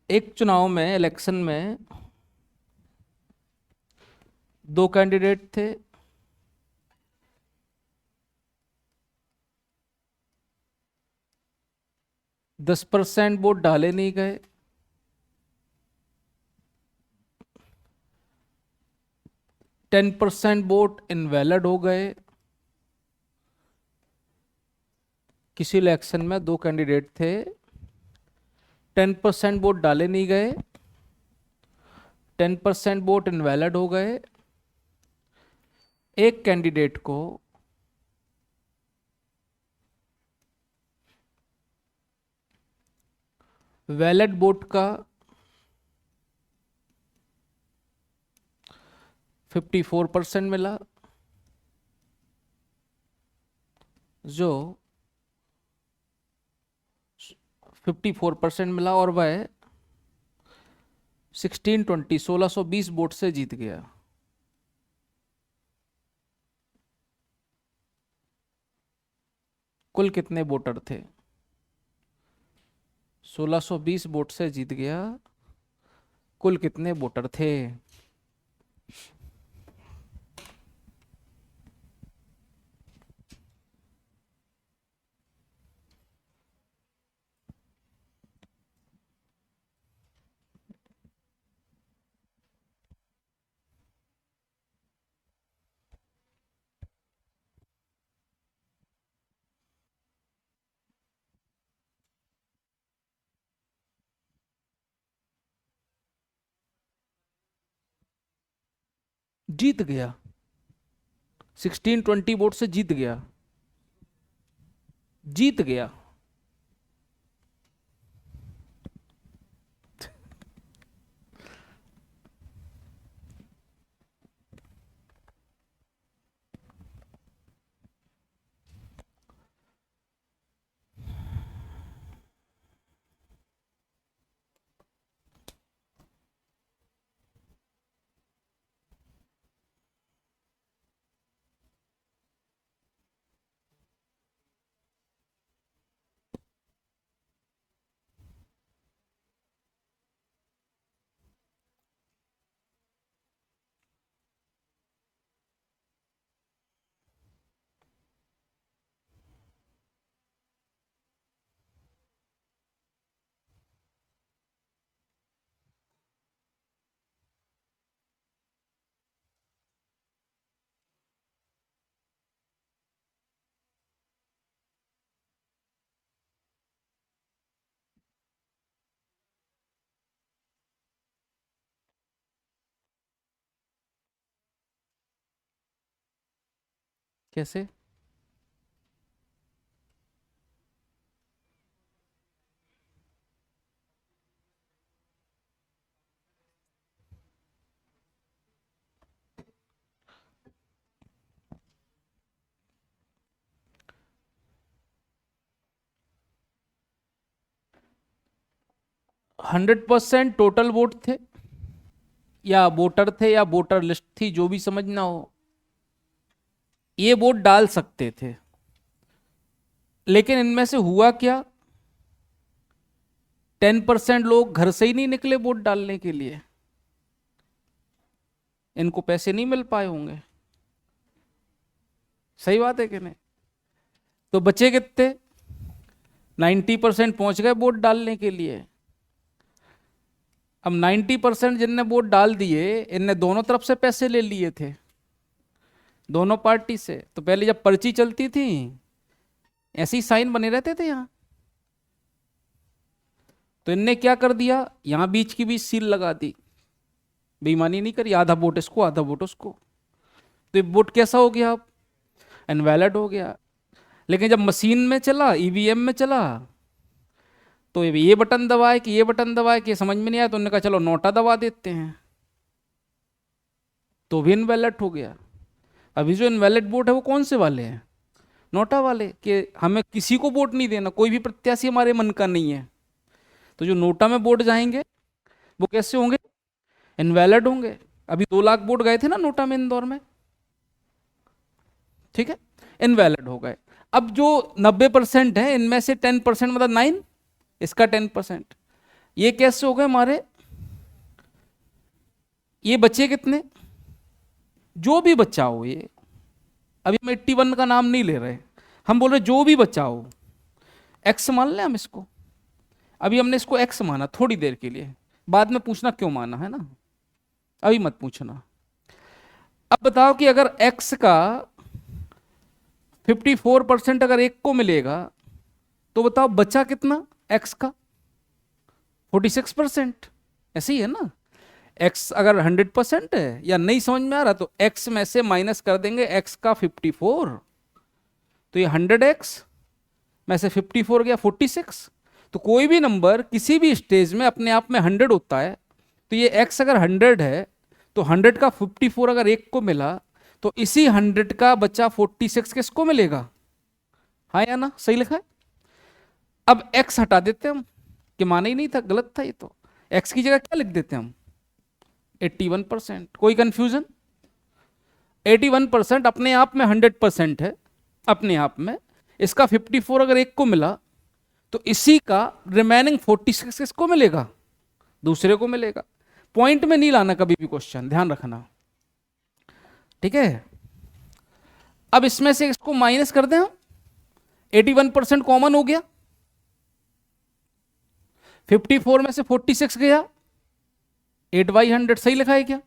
एक चुनाव में, इलेक्शन में, दो कैंडिडेट थे। दस परसेंट वोट डाले नहीं गए। 10% वोट इनवैलिड हो गए। किसी इलेक्शन में दो कैंडिडेट थे, 10% वोट डाले नहीं गए, 10% वोट इनवैलिड हो गए। एक कैंडिडेट को वैलिड वोट का 54% मिला, जो 54% मिला, और वह 1620 वोट से जीत गया। कुल कितने वोटर थे? 1620 वोट से जीत गया। कुल कितने वोटर थे? जीत गया। 1620 वोट से जीत गया। जीत गया। कैसे? 100% टोटल वोट थे, या वोटर थे, या वोटर लिस्ट थी, जो भी समझना हो, ये वोट डाल सकते थे। लेकिन इनमें से हुआ क्या? 10% लोग घर से ही नहीं निकले वोट डालने के लिए। इनको पैसे नहीं मिल पाए होंगे। सही बात है कि नहीं? तो बचे कितने? 90% पहुंच गए वोट डालने के लिए। अब 90% जिनने वोट डाल दिए, इनने दोनों तरफ से पैसे ले लिए थे, दोनों पार्टी से। तो पहले जब पर्ची चलती थी, ऐसे ही साइन बने रहते थे यहाँ। तो इनने क्या कर दिया, यहां बीच की बीच सील लगा दी। बेईमानी नहीं करी, आधा वोट इसको आधा वोट उसको। तो ये वोट कैसा हो गया? अब इनवैलिड हो गया। लेकिन जब मशीन में चला, ईवीएम में चला, तो ये बटन दबाए कि ये बटन दबाए कि समझ में नहीं आया, तो उन्होंने कहा चलो नोटा दबा देते हैं, तो भी इनवैलिड हो गया। अभी जो इनवैलिड वोट है वो कौन से वाले हैं? नोटा वाले, कि हमें किसी को वोट नहीं देना, कोई भी प्रत्याशी हमारे मन का नहीं है। तो जो नोटा में वोट जाएंगे वो कैसे होंगे? इनवैलिड होंगे। अभी 2 लाख वोट गए थे ना नोटा में, इंदौर में। ठीक है, इनवैलिड हो गए। अब जो 90% है, इनमें से 10% मतलब 9, इसका 10%, ये कैसे हो गए हमारे, ये बचे कितने, जो भी बच्चा हो ये, अभी हम 81 का नाम नहीं ले रहे, हम बोल रहे जो भी बच्चा हो, एक्स मान लें हम इसको। अभी हमने इसको एक्स माना थोड़ी देर के लिए, बाद में पूछना क्यों माना है ना, अभी मत पूछना। अब बताओ कि अगर एक्स का 54% अगर एक को मिलेगा, तो बताओ बचा कितना एक्स का, 46%। ऐसे ही है ना, एक्स अगर 100% है, या नहीं समझ में आ रहा तो एक्स में से माइनस कर देंगे एक्स का 54, तो ये 100x में से 54 गया 46। तो कोई भी नंबर किसी भी स्टेज में अपने आप में 100 होता है, तो ये x अगर 100 है, तो 100 का 54 अगर एक को मिला, तो इसी 100 का बच्चा 46 किसको मिलेगा, हाँ या ना, सही लिखा है। अब x हटा देते हैं हम, कि माना ही नहीं था, गलत था ये तो, x की जगह क्या लिख देते हैं हम, 81%। कोई कंफ्यूजन, 81% अपने आप में 100% है, अपने आप में। इसका 54 अगर एक को मिला, तो इसी का रिमेनिंग 46 किसको मिलेगा, दूसरे को मिलेगा। पॉइंट में नहीं लाना कभी भी क्वेश्चन, ध्यान रखना, ठीक है। अब इसमें से इसको माइनस कर दें हम, 81% कॉमन हो गया, 54 में से 46 गया, 8/100 सही लिखा है क्या,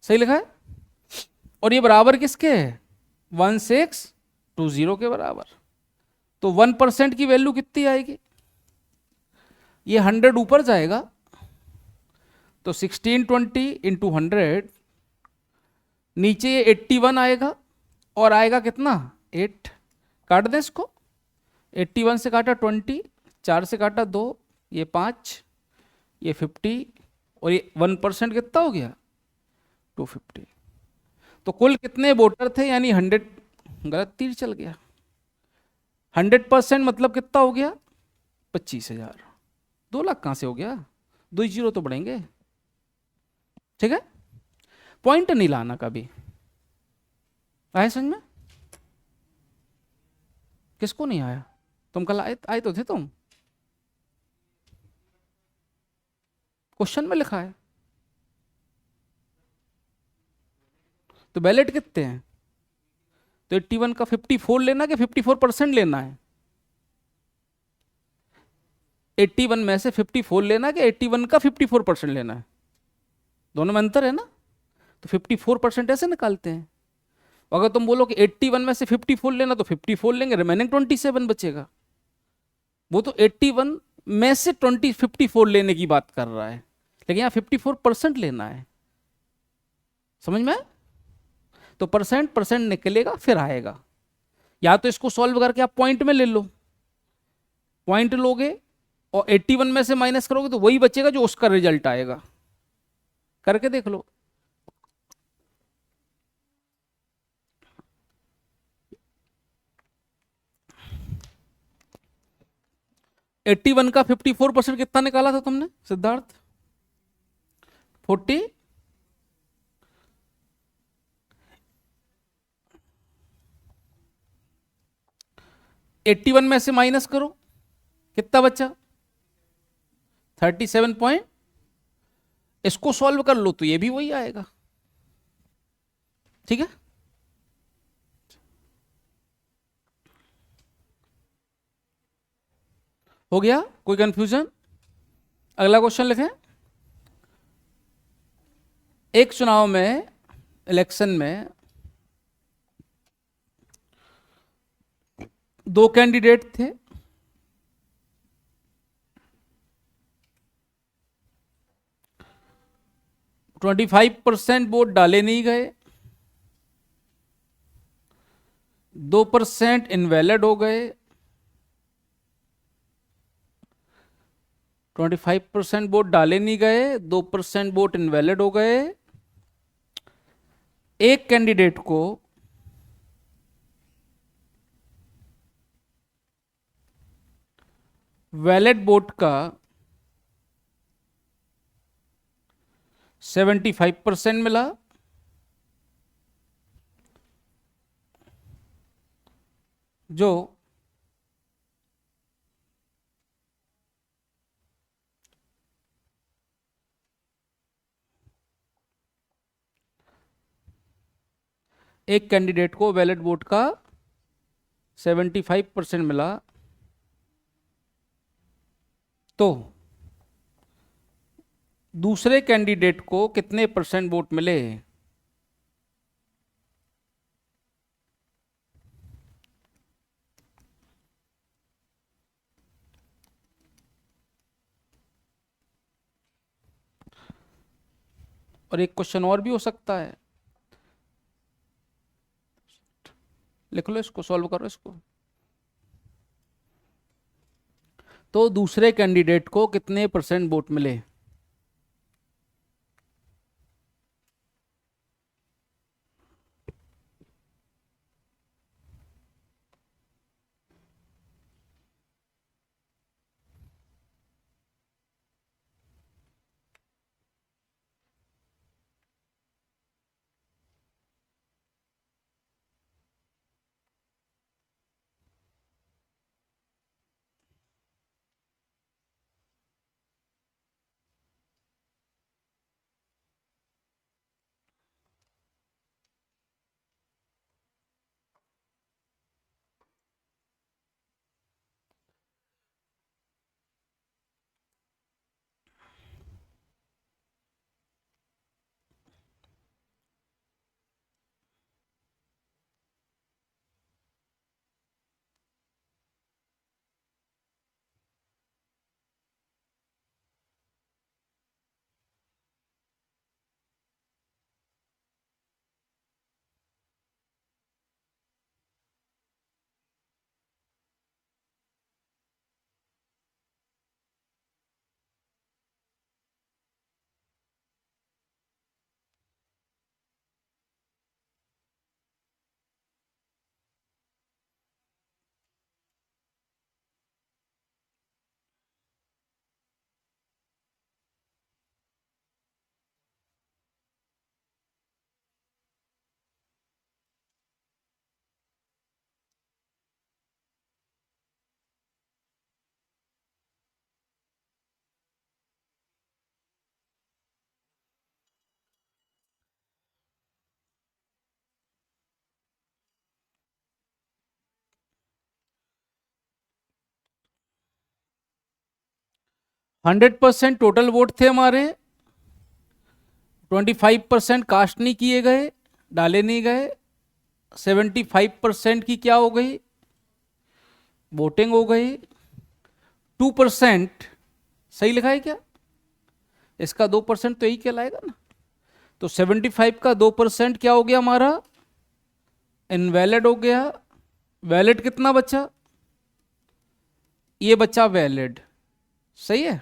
सही लिखा है। और ये बराबर किसके है, 1620 के बराबर। तो 1% की वैल्यू कितनी आएगी, ये 100 ऊपर जाएगा, तो 1620 इंटू 100, नीचे ये 81 आएगा, और आएगा कितना 8, काट दें इसको, 81 से काटा 20, 4 से काटा 2, ये 5, ये 50, और ये 1% कितना हो गया 250। तो कुल कितने वोटर थे, यानी 100, गलत तीर चल गया, 100% मतलब कितना हो गया 25,000। 2 लाख कहां से हो गया, 2 जीरो तो बढ़ेंगे, ठीक है। पॉइंट नहीं लाना कभी, आए समझ में, किसको नहीं आया, तुम कल आए आए तो थे तुम, क्वेश्चन में लिखा है। तो बैलेट कितने हैं, तो 81 का 54 लेना कि 54% लेना है, 81 में से 54 लेना कि 81 का 54% लेना है, दोनों में अंतर है ना। तो 54% ऐसे निकालते हैं। अगर तुम बोलो कि 81 में से 54 लेना, तो 54 लेंगे, रिमेनिंग 27 बचेगा। वो तो 81 में से 54 लेने की बात कर रहा है, लेकिन यहाँ 54% लेना है, समझ में आया? तो परसेंट परसेंट निकलेगा फिर आएगा, या तो इसको सॉल्व करके आप पॉइंट में ले लो, पॉइंट लोगे और 81 में से माइनस करोगे तो वही बचेगा जो उसका रिजल्ट आएगा, करके देख लो। एट्टी वन का 54% कितना निकाला था तुमने सिद्धार्थ, 40, 81 में से माइनस करो, कितना बचा 37 पॉइंट, इसको सॉल्व कर लो तो ये भी वही आएगा, ठीक है। हो गया, कोई कंफ्यूजन, अगला क्वेश्चन लिखें। एक चुनाव में, इलेक्शन में, दो कैंडिडेट थे, ट्वेंटी 25% वोट डाले नहीं गए, 2% इनवैलिड हो गए, 25% वोट डाले नहीं गए, 2% वोट इनवैलिड हो गए। एक कैंडिडेट को वैलिड वोट का 75% मिला, जो एक कैंडिडेट को वैलिड वोट का 75% मिला, तो दूसरे कैंडिडेट को कितने परसेंट वोट मिले? और एक क्वेश्चन और भी हो सकता है, लिख लो इसको, सॉल्व करो इसको। तो दूसरे कैंडिडेट को कितने परसेंट वोट मिले? हंड्रेड परसेंट टोटल वोट थे हमारे, 25% कास्ट नहीं किए गए, डाले नहीं गए, 75% की क्या हो गई, वोटिंग हो गई। 2% सही लिखा है क्या? इसका 2% तो यही कहलाएगा ना। तो 75 का 2% क्या हो गया हमारा? इनवैलिड हो गया। वैलिड कितना बचा? ये बचा वैलिड। सही है।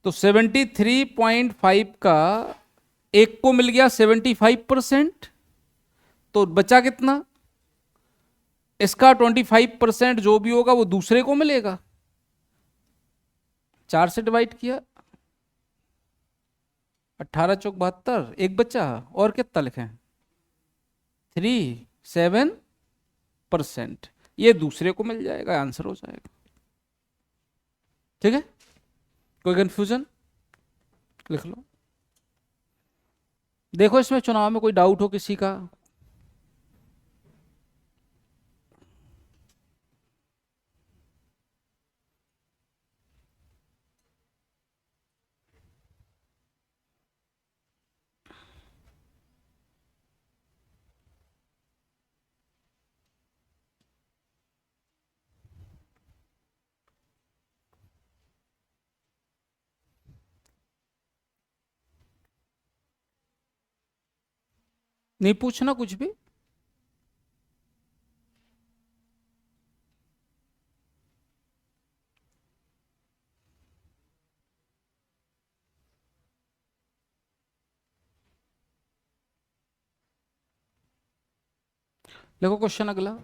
तो 73.5 का एक को मिल गया 75%, तो बचा कितना? इसका 25% जो भी होगा वो दूसरे को मिलेगा। 4 से डिवाइड किया, 18×4 = 72, एक बचा। और कितना लिखें? 37%। ये दूसरे को मिल जाएगा, आंसर हो जाएगा। ठीक है, कोई कंफ्यूजन? लिख लो। देखो इसमें चुनाव में कोई डाउट हो किसी का? नहीं पूछना कुछ भी। देखो क्वेश्चन अगला।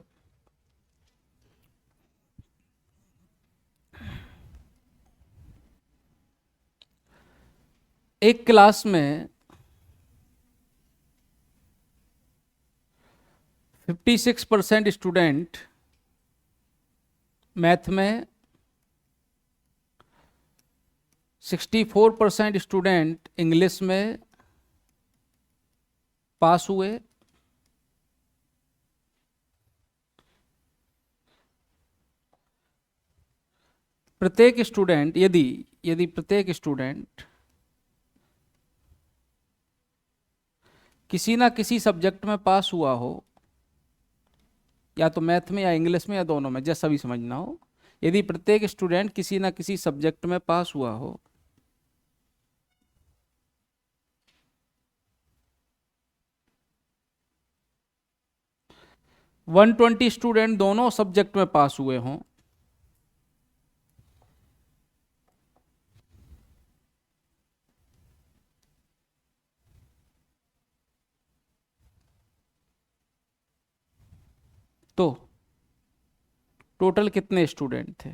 एक क्लास में 56% स्टूडेंट मैथ में, 64% स्टूडेंट इंग्लिश में पास हुए, प्रत्येक स्टूडेंट, यदि यदि प्रत्येक स्टूडेंट किसी ना किसी सब्जेक्ट में पास हुआ हो, या तो मैथ में या इंग्लिश में या दोनों में, जैसा भी समझना हो, यदि प्रत्येक स्टूडेंट किसी ना किसी सब्जेक्ट में पास हुआ हो, वन 120 स्टूडेंट दोनों सब्जेक्ट में पास हुए हों, तो टोटल कितने स्टूडेंट थे?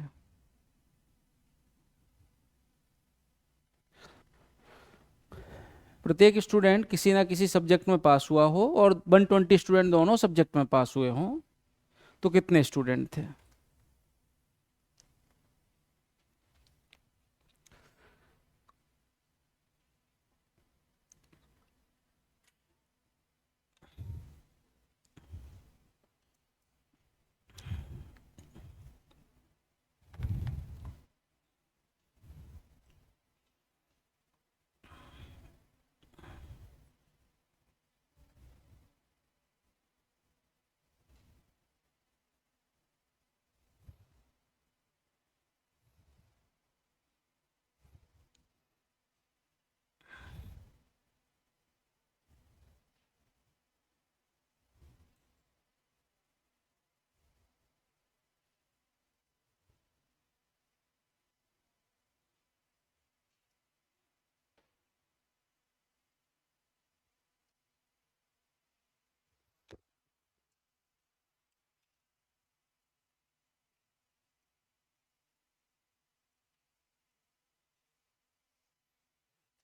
प्रत्येक स्टूडेंट किसी ना किसी सब्जेक्ट में पास हुआ हो और 120 स्टूडेंट दोनों सब्जेक्ट में पास हुए हों, तो कितने स्टूडेंट थे?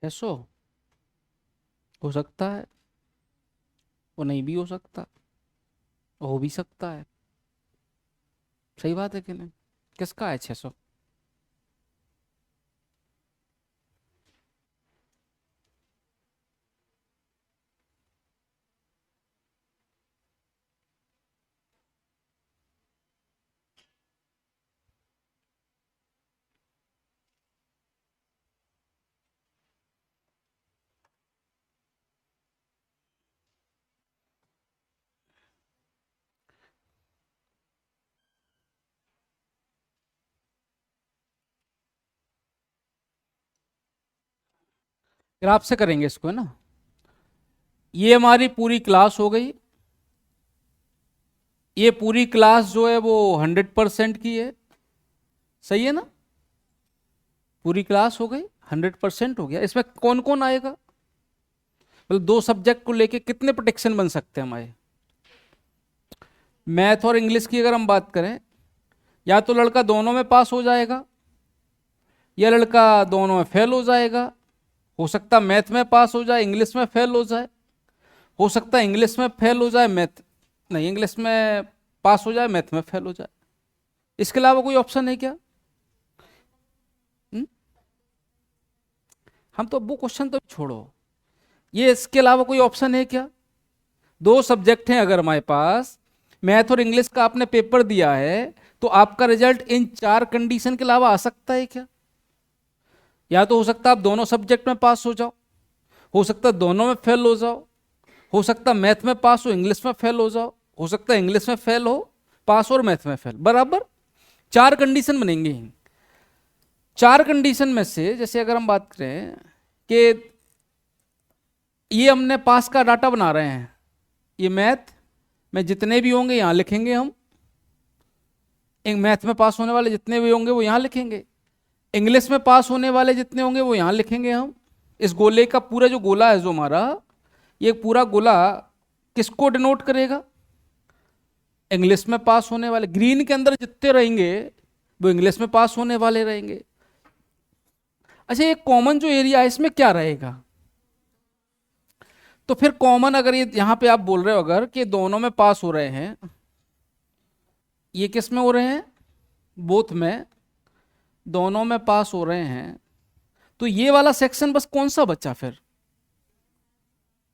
ऐसो हो सकता है, वो नहीं भी हो सकता, हो भी सकता है। सही बात है कि नहीं? किसका है 600? ग्राफ से करेंगे इसको, है ना? ये हमारी पूरी क्लास हो गई। ये पूरी क्लास जो है वो 100% की है। सही है ना? पूरी क्लास हो गई, 100% हो गया। इसमें कौन कौन आएगा? मतलब दो सब्जेक्ट को लेके कितने प्रोटेक्शन बन सकते हैं हमारे? मैथ और इंग्लिश की अगर हम बात करें, या तो लड़का दोनों में पास हो जाएगा, या लड़का दोनों में फेल हो जाएगा। हो सकता मैथ में पास हो जाए, इंग्लिश में फेल हो जाए। हो सकता है इंग्लिश में फेल हो जाए, मैथ नहीं, इंग्लिश में पास हो जाए, मैथ में फेल हो जाए। इसके अलावा कोई ऑप्शन है क्या? हुँ? हम तो वो क्वेश्चन तो छोड़ो, ये इसके अलावा कोई ऑप्शन है क्या? दो सब्जेक्ट हैं अगर हमारे पास, मैथ और इंग्लिश का आपने पेपर दिया है, तो आपका रिजल्ट इन चार कंडीशन के अलावा आ सकता है क्या? या तो हो सकता है आप दोनों सब्जेक्ट में पास हो सकता है दोनों में फेल हो सकता है मैथ में पास हो, इंग्लिश में फेल हो सकता है इंग्लिश में फेल हो पास और मैथ में फेल, बराबर। चार कंडीशन बनेंगे। चार कंडीशन में से जैसे अगर हम बात करें कि ये हमने पास का डाटा बना रहे हैं, ये मैथ में जितने भी होंगे यहां लिखेंगे हम, एक मैथ में पास होने वाले जितने भी होंगे वो यहां लिखेंगे, इंग्लिश में पास होने वाले जितने होंगे वो यहां लिखेंगे हम। इस गोले का पूरा जो गोला है जो हमारा, ये पूरा गोला किसको डिनोट करेगा? इंग्लिश में पास होने वाले। ग्रीन के अंदर जितने रहेंगे वो इंग्लिश में पास होने वाले रहेंगे। अच्छा, ये कॉमन जो एरिया है इसमें क्या रहेगा? तो फिर कॉमन अगर ये यहां पे आप बोल रहे हो अगर कि दोनों में पास हो रहे हैं, ये किस में हो रहे हैं? बोथ में, दोनों में पास हो रहे हैं, तो ये वाला सेक्शन बस कौन सा बचा फिर?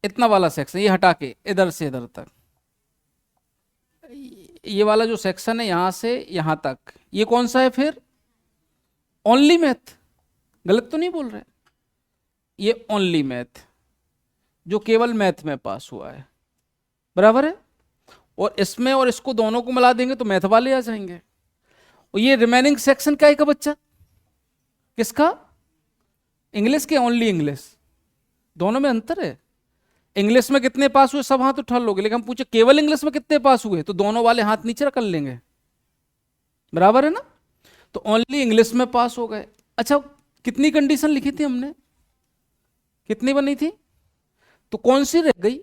इतना वाला सेक्शन, ये हटा के इधर से इधर तक, ये वाला जो सेक्शन है यहां से यहां तक, ये कौन सा है फिर? ओनली मैथ, गलत तो नहीं बोल रहे, ये ओनली मैथ जो केवल मैथ में पास हुआ है, बराबर है। और इसमें और इसको दोनों को मिला देंगे तो मैथ वाले आ जाएंगे। और ये रिमेनिंग सेक्शन क्या है का बच्चा, किसका, इंग्लिश के, ओनली इंग्लिश। दोनों में अंतर है। इंग्लिश में कितने पास हुए सब हाथ उठा लोगे, लेकिन हम पूछे केवल इंग्लिश में कितने पास हुए तो दोनों वाले हाथ नीचे रख लेंगे, बराबर है ना। तो ओनली इंग्लिश में पास हो गए। अच्छा, कितनी कंडीशन लिखी थी हमने, कितनी बनी थी, तो कौन सी रह गई,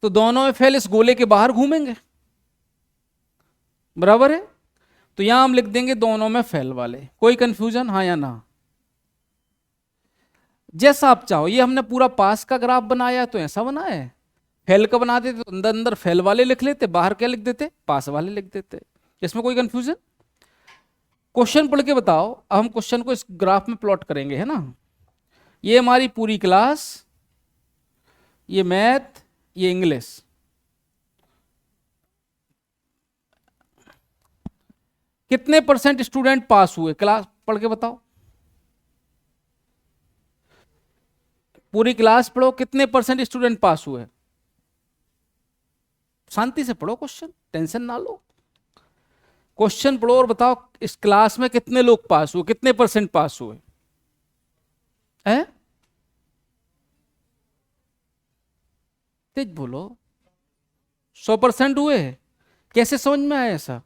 तो दोनों में फेल इस गोले के बाहर घूमेंगे, बराबर है। तो यहां हम लिख देंगे दोनों में फेल वाले। कोई कंफ्यूजन, हाँ या ना, जैसा आप चाहो। ये हमने पूरा पास का ग्राफ बनाया तो ऐसा बनाया है, फेल का बना देते तो अंदर अंदर फेल वाले लिख लेते, बाहर क्या लिख देते, पास वाले लिख देते। इसमें कोई कंफ्यूजन। क्वेश्चन पढ़ के बताओ। अब हम क्वेश्चन को इस ग्राफ में प्लॉट करेंगे, है ना। ये हमारी पूरी क्लास, ये मैथ, ये इंग्लिश। कितने परसेंट स्टूडेंट पास हुए, क्लास पढ़ के बताओ। पूरी क्लास पढ़ो, कितने परसेंट स्टूडेंट पास हुए। शांति से पढ़ो क्वेश्चन, टेंशन ना लो। क्वेश्चन पढ़ो और बताओ इस क्लास में कितने लोग पास हुए, कितने परसेंट पास हुए हैं। तेज बोलो। 100% हुए। कैसे समझ में आया ऐसा,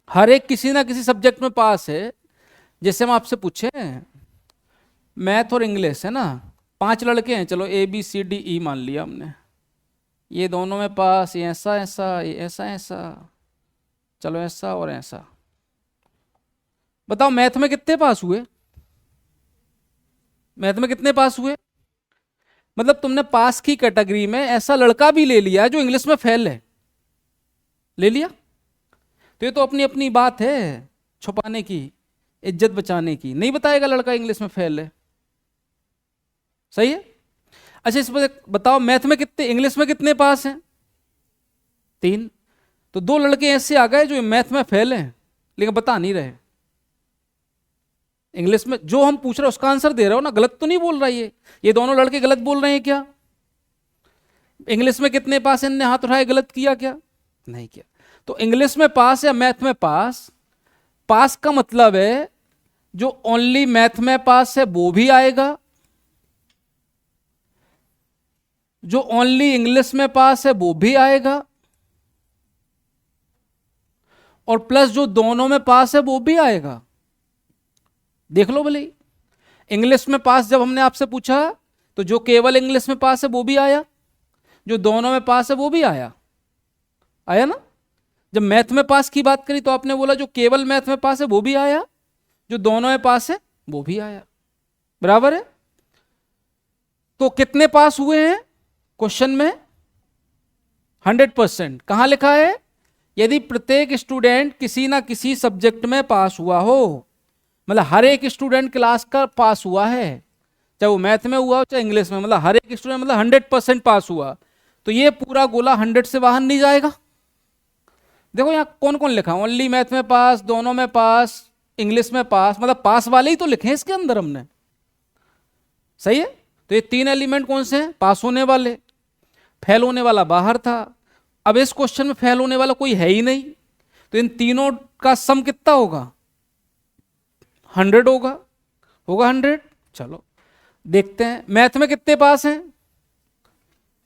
हर एक किसी ना किसी सब्जेक्ट में पास है। जैसे हम आपसे पूछे मैथ और इंग्लिश है ना, 5 लड़के हैं, चलो ABCDE मान लिया हमने, ये दोनों में पास, ये ऐसा ऐसा, ये ऐसा ऐसा, चलो ऐसा और ऐसा। बताओ मैथ में कितने पास हुए, मैथ में कितने पास हुए। मतलब तुमने पास की कैटेगरी में ऐसा लड़का भी ले लिया जो इंग्लिश में फेल है, ले लिया। तो ये तो अपनी अपनी बात है, छुपाने की, इज्जत बचाने की। नहीं बताएगा लड़का इंग्लिश में फेल है, सही है। अच्छा इस पर बताओ मैथ में कितने, इंग्लिश में कितने पास हैं, 3। तो 2 लड़के ऐसे आ गए जो मैथ में फेल हैं लेकिन बता नहीं रहे। इंग्लिश में जो हम पूछ रहे हैं उसका आंसर दे रहे हो ना, गलत तो नहीं बोल रहा ये दोनों लड़के गलत बोल रहे हैं क्या। इंग्लिश में कितने पास, इनने हाथ उठाए, गलत किया क्या, नहीं किया। तो इंग्लिश में पास या मैथ में पास, पास का मतलब है जो ओनली मैथ में पास है वो भी आएगा, जो ओनली इंग्लिश में पास है वो भी आएगा, और प्लस जो दोनों में पास है वो भी आएगा। देख लो भले, इंग्लिश में पास जब हमने आपसे पूछा तो जो केवल इंग्लिश में पास है वो भी आया, जो दोनों में पास है वो भी आया, आया ना। जब मैथ में पास की बात करी तो आपने बोला जो केवल मैथ में पास है वो भी आया, जो दोनों में पास है वो भी आया, बराबर है। तो कितने पास हुए हैं क्वेश्चन में, 100%। कहां लिखा है, यदि प्रत्येक स्टूडेंट किसी ना किसी सब्जेक्ट में पास हुआ हो, मतलब हर एक स्टूडेंट क्लास का पास हुआ है, चाहे वो मैथ में हुआ हो चाहे इंग्लिश में, मतलब हर एक स्टूडेंट मतलब 100% पास हुआ, तो ये पूरा गोला 100 से बाहर नहीं जाएगा। देखो यहां कौन कौन लिखा, ओनली मैथ में पास, दोनों में पास, इंग्लिश में पास, मतलब पास वाले ही तो लिखे हैं इसके अंदर हमने, सही है। तो ये 3 एलिमेंट कौन से हैं, पास होने वाले, फेल होने वाला बाहर था। अब इस क्वेश्चन में फेल होने वाला कोई है ही नहीं, तो इन तीनों का सम कितना होगा, 100 होगा, होगा 100। चलो देखते हैं मैथ में कितने पास हैं,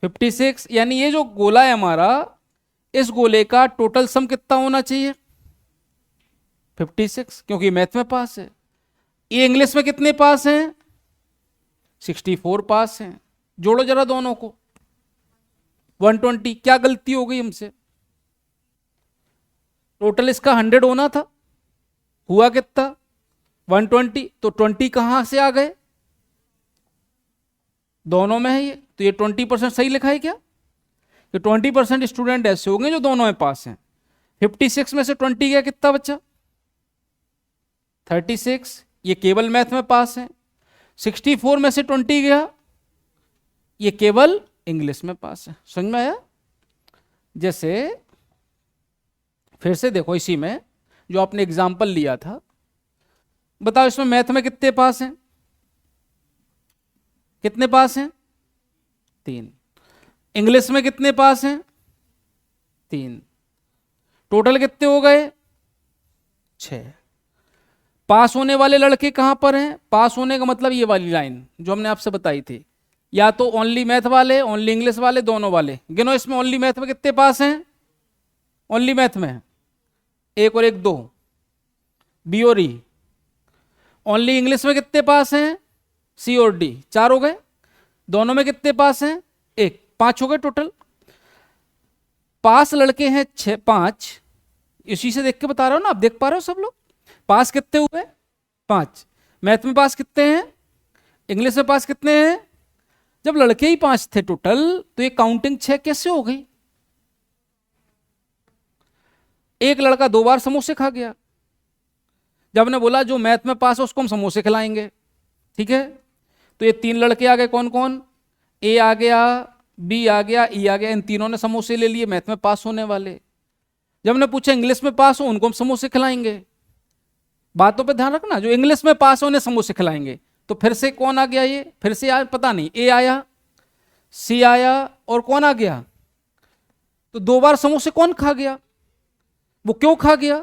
56। यानी ये जो गोला है हमारा, इस गोले का टोटल सम कितना होना चाहिए, 56, क्योंकि मैथ में पास है। ये इंग्लिश में कितने पास हैं, 64 पास हैं। जोड़ो जरा दोनों को, 120। क्या गलती हो गई हमसे, टोटल इसका 100 होना था, हुआ कितना 120, तो 20 कहां से आ गए, दोनों में है ये, तो ये 20% सही लिखा है क्या, कि 20% स्टूडेंट ऐसे होंगे जो दोनों में पास हैं। 56 में से 20 गया, कितना बच्चा 36, ये केवल मैथ में पास है। 64 में से 20 गया, ये केवल इंग्लिश में पास है। समझ में आया। जैसे फिर से देखो इसी में जो आपने एग्जाम्पल लिया था। बताओ इसमें मैथ में कितने पास हैं? कितने पास हैं? 3। इंग्लिश में कितने पास हैं? 3। टोटल कितने हो गए? 6। पास होने वाले लड़के कहां पर हैं? पास होने का मतलब ये वाली लाइन जो हमने आपसे बताई थी, या तो ओनली मैथ वाले, ओनली इंग्लिश वाले, दोनों वाले। गिनो इसमें ओनली मैथ में कितने पास हैं? ओनली मैथ में 1 और 1 2, बी और ई। ओनली इंग्लिश में कितने पास हैं? सी और डी, 4 हो गए। दोनों में कितने पास हैं? 1, 5 हो गए टोटल। पास लड़के हैं 6 5, इसी से देख के बता रहा हूं ना, आप देख पा रहे हो सब लोग। पास कितने हुए? 5। मैथ में पास कितने हैं? इंग्लिश में पास कितने हैं? जब लड़के ही 5 थे टोटल, तो ये काउंटिंग 6 कैसे हो गई? एक लड़का 2 बार समोसे खा गया। जब हमने बोला जो मैथ में पास है उसको हम समोसे खिलाएंगे, ठीक है? तो ये 3 लड़के आ गए, कौन कौन? ए आ गया, बी आ गया, ई आ गया। इन तीनों ने समोसे ले लिए, मैथ में पास होने वाले। जब हमने पूछा इंग्लिश में पास हो, उनको हम समोसे खिलाएंगे। बातों पे ध्यान रखना, जो इंग्लिश में पास होने समोसे खिलाएंगे। तो फिर से कौन आ गया? ये फिर से आया, पता नहीं, ए आया, सी आया, और कौन आ गया? तो 2 बार समोसे कौन खा गया? वो क्यों खा गया?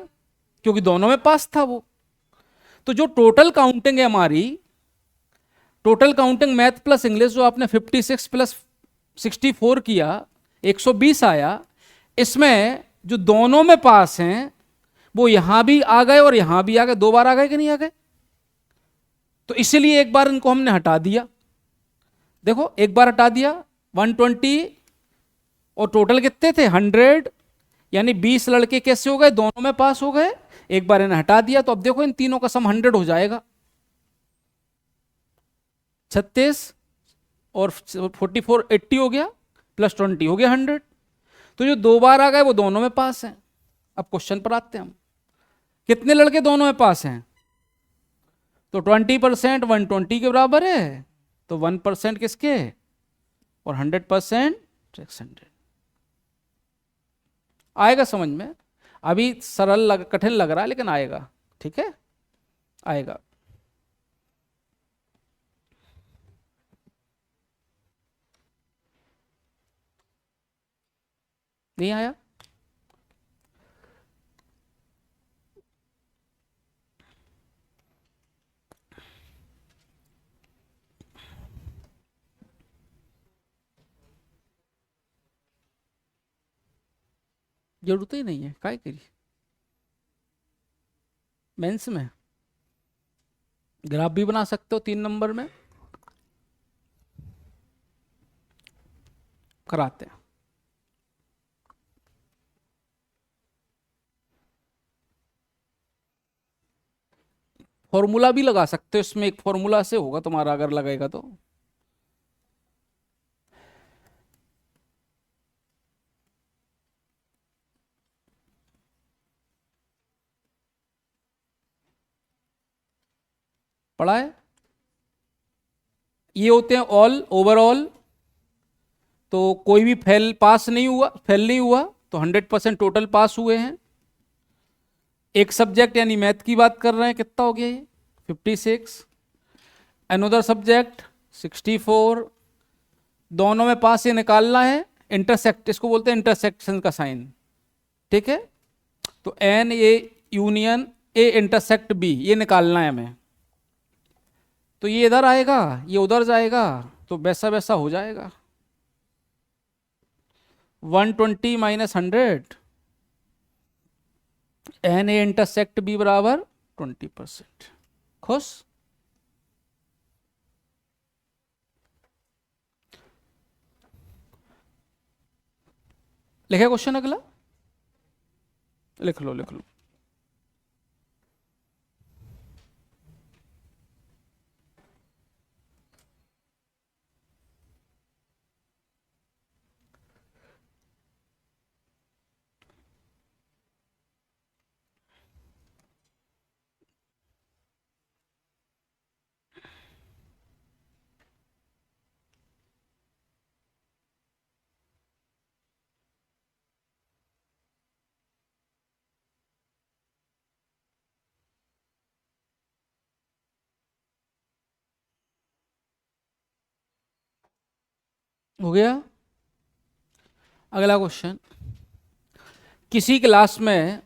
क्योंकि दोनों में पास था वो। तो जो टोटल काउंटिंग है हमारी, total counting math plus English जो आपने 56 प्लस 64 किया, 120 आया। इसमें जो दोनों में पास हैं वो यहां भी आ गए और यहां भी आ गए। 2 बार आ गए कि नहीं आ गए? तो इसीलिए एक बार इनको हमने हटा दिया। देखो एक बार हटा दिया, 120, और टोटल कितने थे? 100। यानी 20 लड़के कैसे हो गए? दोनों में पास हो गए। एक बार इन्हें हटा दिया, तो अब देखो इन तीनों का सम 100 हो जाएगा। 36 और 44 80 हो गया, प्लस 20 हो गया 100। तो जो 2 बार आ गए वो दोनों में पास हैं। अब क्वेश्चन पर आते हैं हम, कितने लड़के दोनों में पास हैं? तो 20% 120 के बराबर है, तो 1% किसके? और 100% 600। आएगा समझ में? अभी कठिन लग रहा है, लेकिन आएगा, ठीक है, आएगा। नहीं आया? जरूरत ही नहीं है, काय करी। मेंस में ग्राफ भी बना सकते हो 3 नंबर में, कराते हैं। फॉर्मूला भी लगा सकते हो इसमें, एक फॉर्मूला से होगा तुम्हारा अगर लगेगा तो। पढ़ा है? ये होते हैं ऑल, ओवरऑल। तो कोई भी पास नहीं हुआ, फेल नहीं हुआ, तो 100% टोटल पास हुए हैं। एक सब्जेक्ट यानी मैथ की बात कर रहे हैं, कितना हो गया ये? 56। Another subject 64। दोनों में पास ये निकालना है। इंटरसेक्ट, इसको बोलते हैं इंटरसेक्शन का साइन, ठीक है? तो n A union A intersect B, ये निकालना है हमें। तो ये इधर आएगा, ये उधर जाएगा, तो वैसा वैसा हो जाएगा। 120 minus 100, n A intersect B बराबर 20%। खुश? लिखे क्वेश्चन अगला? लिख लो लिख लो। हो गया। अगला क्वेश्चन, किसी क्लास में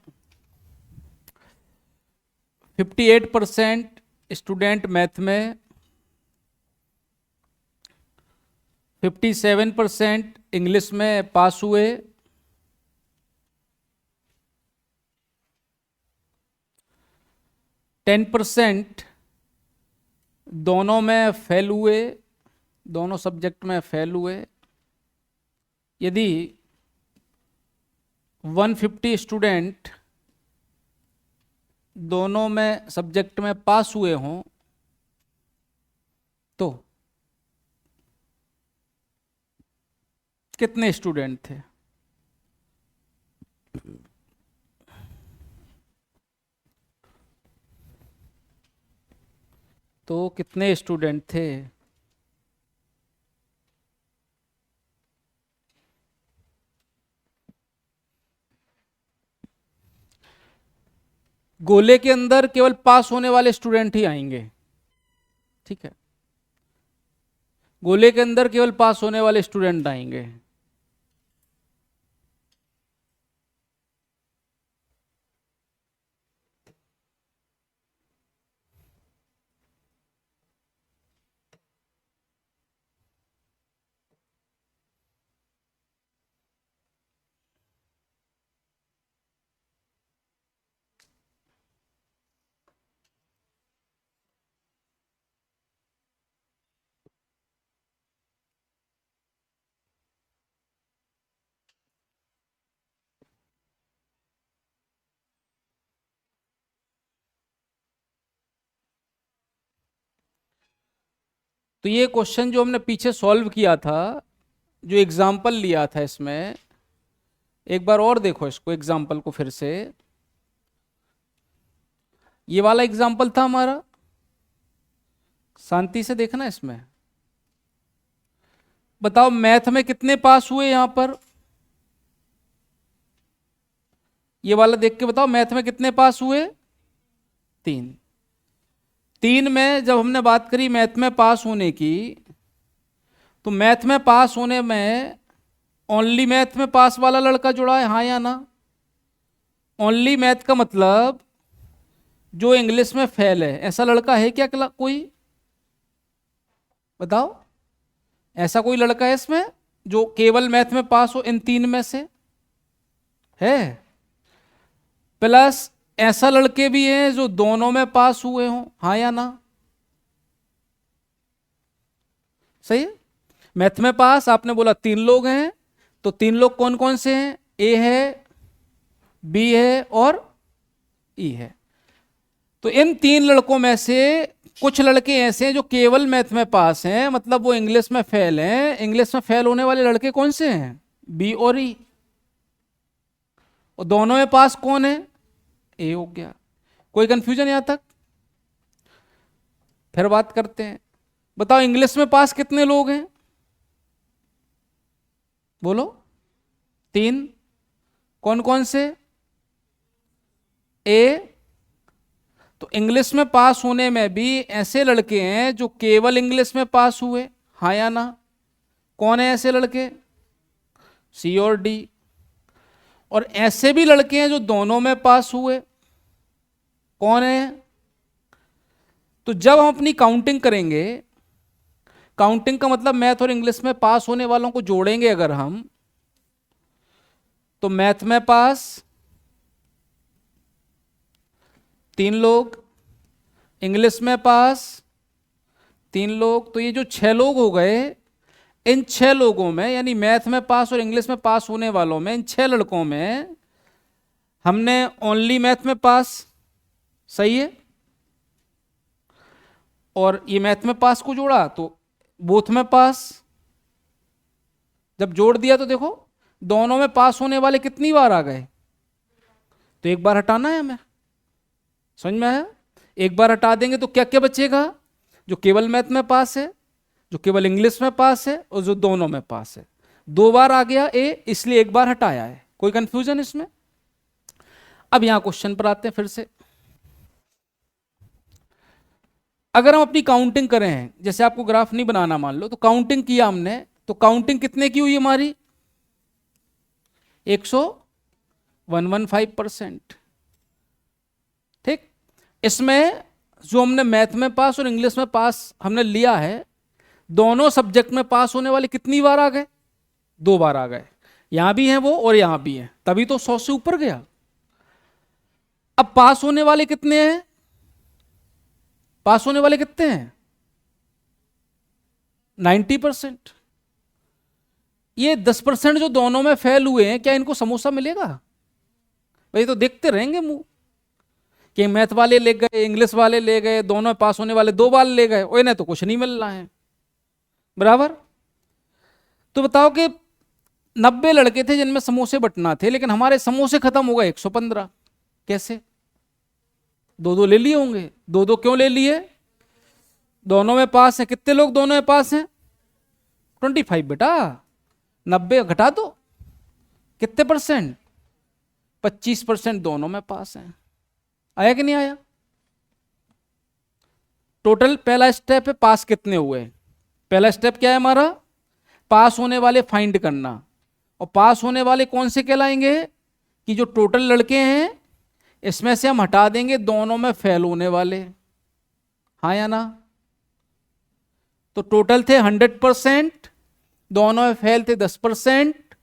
58% स्टूडेंट मैथ में, 57% इंग्लिश में पास हुए, 10% दोनों में फेल हुए, दोनों सब्जेक्ट में फेल हुए। यदि 150 स्टूडेंट दोनों में सब्जेक्ट में पास हुए हों तो कितने स्टूडेंट थे? तो कितने स्टूडेंट थे? गोले के अंदर केवल पास होने वाले स्टूडेंट ही आएंगे, ठीक है? गोले के अंदर केवल पास होने वाले स्टूडेंट आएंगे। तो ये क्वेश्चन जो हमने पीछे सॉल्व किया था, जो एग्जाम्पल लिया था इसमें, एक बार और देखो इसको, एग्जाम्पल को फिर से। ये वाला एग्जाम्पल था हमारा, शांति से देखना इसमें। बताओ मैथ में कितने पास हुए यहां पर? ये वाला देख के बताओ मैथ में कितने पास हुए? 3। 3 में जब हमने बात करी मैथ में पास होने की, तो मैथ में पास होने में ओनली मैथ में पास वाला लड़का जुड़ा है, हाँ या ना? ओनली मैथ का मतलब जो इंग्लिश में फेल है, ऐसा लड़का है क्या कोई? बताओ, ऐसा कोई लड़का है इसमें जो केवल मैथ में पास हो इन 3 में से? है। प्लस ऐसा लड़के भी हैं जो दोनों में पास हुए हों, हाँ या ना? सही है। मैथ में पास आपने बोला 3 लोग हैं, तो 3 लोग कौन कौन से हैं? ए है, बी है और ई है। तो इन 3 लड़कों में से कुछ लड़के ऐसे हैं जो केवल मैथ में पास हैं, मतलब वो इंग्लिश में फेल हैं। इंग्लिश में फेल होने वाले लड़के कौन से हैं? बी और ई। और दोनों में पास कौन है? ए हो गया। कोई कंफ्यूजन यहां तक? फिर बात करते हैं। बताओ इंग्लिश में पास कितने लोग हैं? बोलो। 3। कौन कौन से? ए। तो इंग्लिश में पास होने में भी ऐसे लड़के हैं जो केवल इंग्लिश में पास हुए, हाँ या ना? कौन है ऐसे लड़के? सी और डी। और ऐसे भी लड़के हैं जो दोनों में पास हुए, कौन है? तो जब हम अपनी काउंटिंग करेंगे, काउंटिंग का मतलब मैथ और इंग्लिश में पास होने वालों को जोड़ेंगे अगर हम, तो मैथ में पास 3 लोग, इंग्लिश में पास 3 लोग, तो ये जो 6 लोग हो गए, इन 6 लोगों में, यानी मैथ में पास और इंग्लिश में पास होने वालों में, इन 6 लड़कों में हमने ओनली मैथ में पास, सही है, और ये मैथ में पास को जोड़ा तो बोथ में पास। जब जोड़ दिया तो देखो दोनों में पास होने वाले कितनी बार आ गए? तो एक बार हटाना है हमें, समझ में आया? एक बार हटा देंगे तो क्या क्या बचेगा? जो केवल मैथ में पास है, जो केवल इंग्लिश में पास है, और जो दोनों में पास है। 2 बार आ गया ए, इसलिए एक बार हटाया है। कोई कंफ्यूजन इसमें? अब यहां क्वेश्चन पर आते हैं फिर से। अगर हम अपनी काउंटिंग करें, जैसे आपको ग्राफ नहीं बनाना मान लो, तो काउंटिंग किया हमने तो काउंटिंग कितने की हुई हमारी? 115%। ठीक। इसमें जो हमने मैथ में पास और इंग्लिश में पास हमने लिया है, दोनों सब्जेक्ट में पास होने वाले कितनी बार आ गए? 2 बार आ गए। यहां भी हैं वो और यहां भी हैं, तभी तो 100 से ऊपर गया। अब पास होने वाले कितने हैं? पास होने वाले कितने हैं? 90%। ये 10% जो दोनों में फेल हुए हैं, क्या इनको समोसा मिलेगा? भाई तो देखते रहेंगे मुंह कि मैथ वाले ले गए, इंग्लिश वाले ले गए, दोनों में पास होने वाले 2 बार ले गए, और इन्हें तो कुछ नहीं मिल रहा है। बराबर। तो बताओ कि 90 लड़के थे जिनमें समोसे बंटना थे, लेकिन हमारे समोसे खत्म हो गए 115। कैसे? 2-2 ले लिए होंगे। 2-2 क्यों ले लिए? दोनों में पास है। कितने लोग दोनों में पास हैं? 25 बेटा। 90 घटा दो, कितने परसेंट? 25% दोनों में पास हैं। आया कि नहीं आया? टोटल पहला स्टेप है पास कितने हुए। पहला स्टेप क्या है हमारा? पास होने वाले फाइंड करना। और पास होने वाले कौन से कहलाएंगे? कि जो टोटल लड़के हैं इसमें से हम हटा देंगे दोनों में फेल होने वाले। हाँ या ना? तो टोटल थे 100%, दोनों में फेल थे 10%,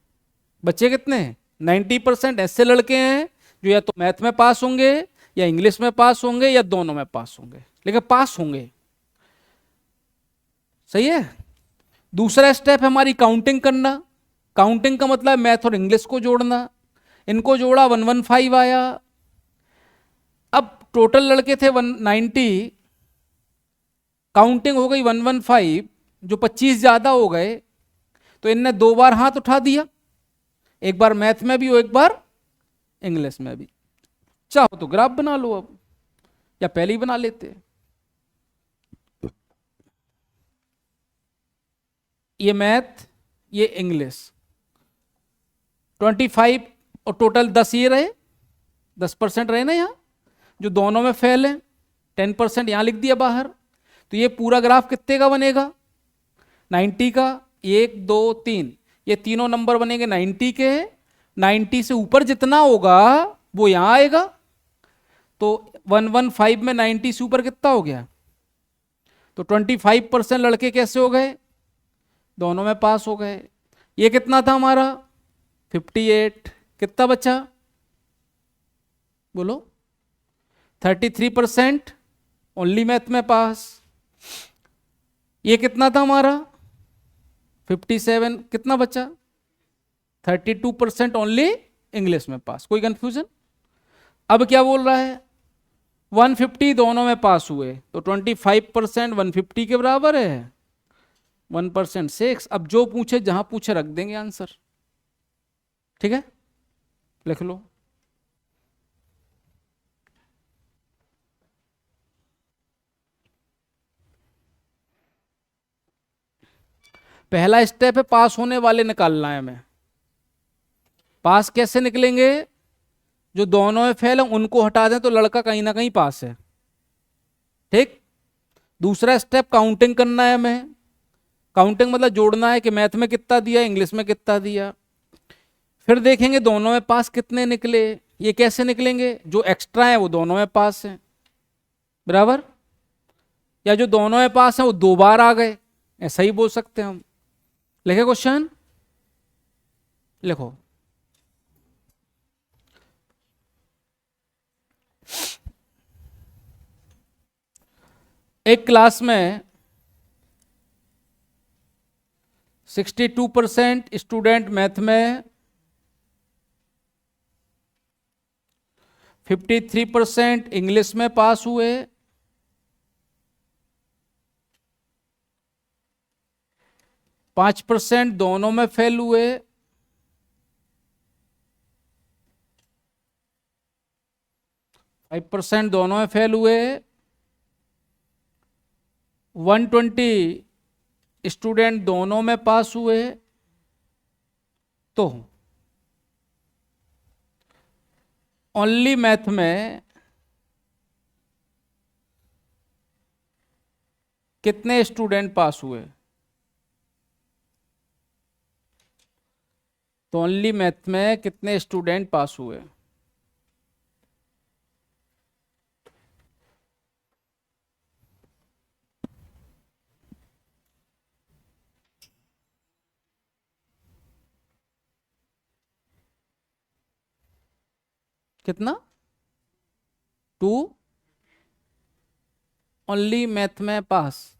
बच्चे कितने? 90%। ऐसे लड़के हैं जो या तो मैथ में पास होंगे, या इंग्लिश में पास होंगे, या दोनों में पास होंगे, लेकिन पास होंगे। सही है। दूसरा स्टेप है हमारी काउंटिंग करना। काउंटिंग का मतलब मैथ और इंग्लिश को जोड़ना। इनको जोड़ा 115 आया। अब टोटल लड़के थे 190, काउंटिंग हो गई 115, जो 25 ज्यादा हो गए, तो इनने 2 बार हाथ उठा दिया, एक बार मैथ में भी और एक बार इंग्लिश में भी। चाहो तो ग्राफ बना लो अब, या पहले ही बना लेते। ये मैथ, ये इंग्लिश, 25 और टोटल 10 ये रहे, 10% रहे ना यहाँ, जो दोनों में फेल है। 10% यहां लिख दिया बाहर। तो ये पूरा ग्राफ कितने का बनेगा? 90 का। 1 2 3, ये तीनों नंबर बनेंगे 90 के। 90 से ऊपर जितना होगा वो यहां आएगा। तो 115 में 90 से ऊपर कितना हो गया? तो 25% लड़के कैसे हो गए? दोनों में पास हो गए। ये कितना था हमारा? 58। कितना बचा? बोलो। 33% ओनली मैथ में पास। ये कितना था हमारा? 57। कितना बचा? 32% ओनली इंग्लिश में पास। कोई कंफ्यूजन? अब क्या बोल रहा है? 150 दोनों में पास हुए, तो 25% 150 के बराबर है, 1% 6। अब जो पूछे जहां पूछे रख देंगे आंसर। ठीक है, लिख लो। पहला स्टेप है पास होने वाले निकालना है हमें। पास कैसे निकलेंगे? जो दोनों में फेल है उनको हटा दें तो लड़का कहीं ना कहीं पास है। ठीक। दूसरा स्टेप काउंटिंग करना है हमें। काउंटिंग मतलब जोड़ना है कि मैथ में कितना दिया, इंग्लिश में कितना दिया। फिर देखेंगे दोनों में पास कितने निकले। ये कैसे निकलेंगे? जो एक्स्ट्रा है वो दोनों में पास है। बराबर। या जो दोनों में पास है वो 2 बार आ गए, ऐसा ही बोल सकते हैं हम। लिखे क्वेश्चन? लिखो। एक क्लास में 62% स्टूडेंट मैथ में, 53% इंग्लिश में पास हुए, 5% दोनों में फेल हुए, 5% दोनों में फेल हुए, 120 स्टूडेंट दोनों में पास हुए। तो ओनली मैथ में कितने स्टूडेंट पास हुए? तो ओनली मैथ में कितने स्टूडेंट पास हुए? कितना? 2 ओनली मैथ में पास।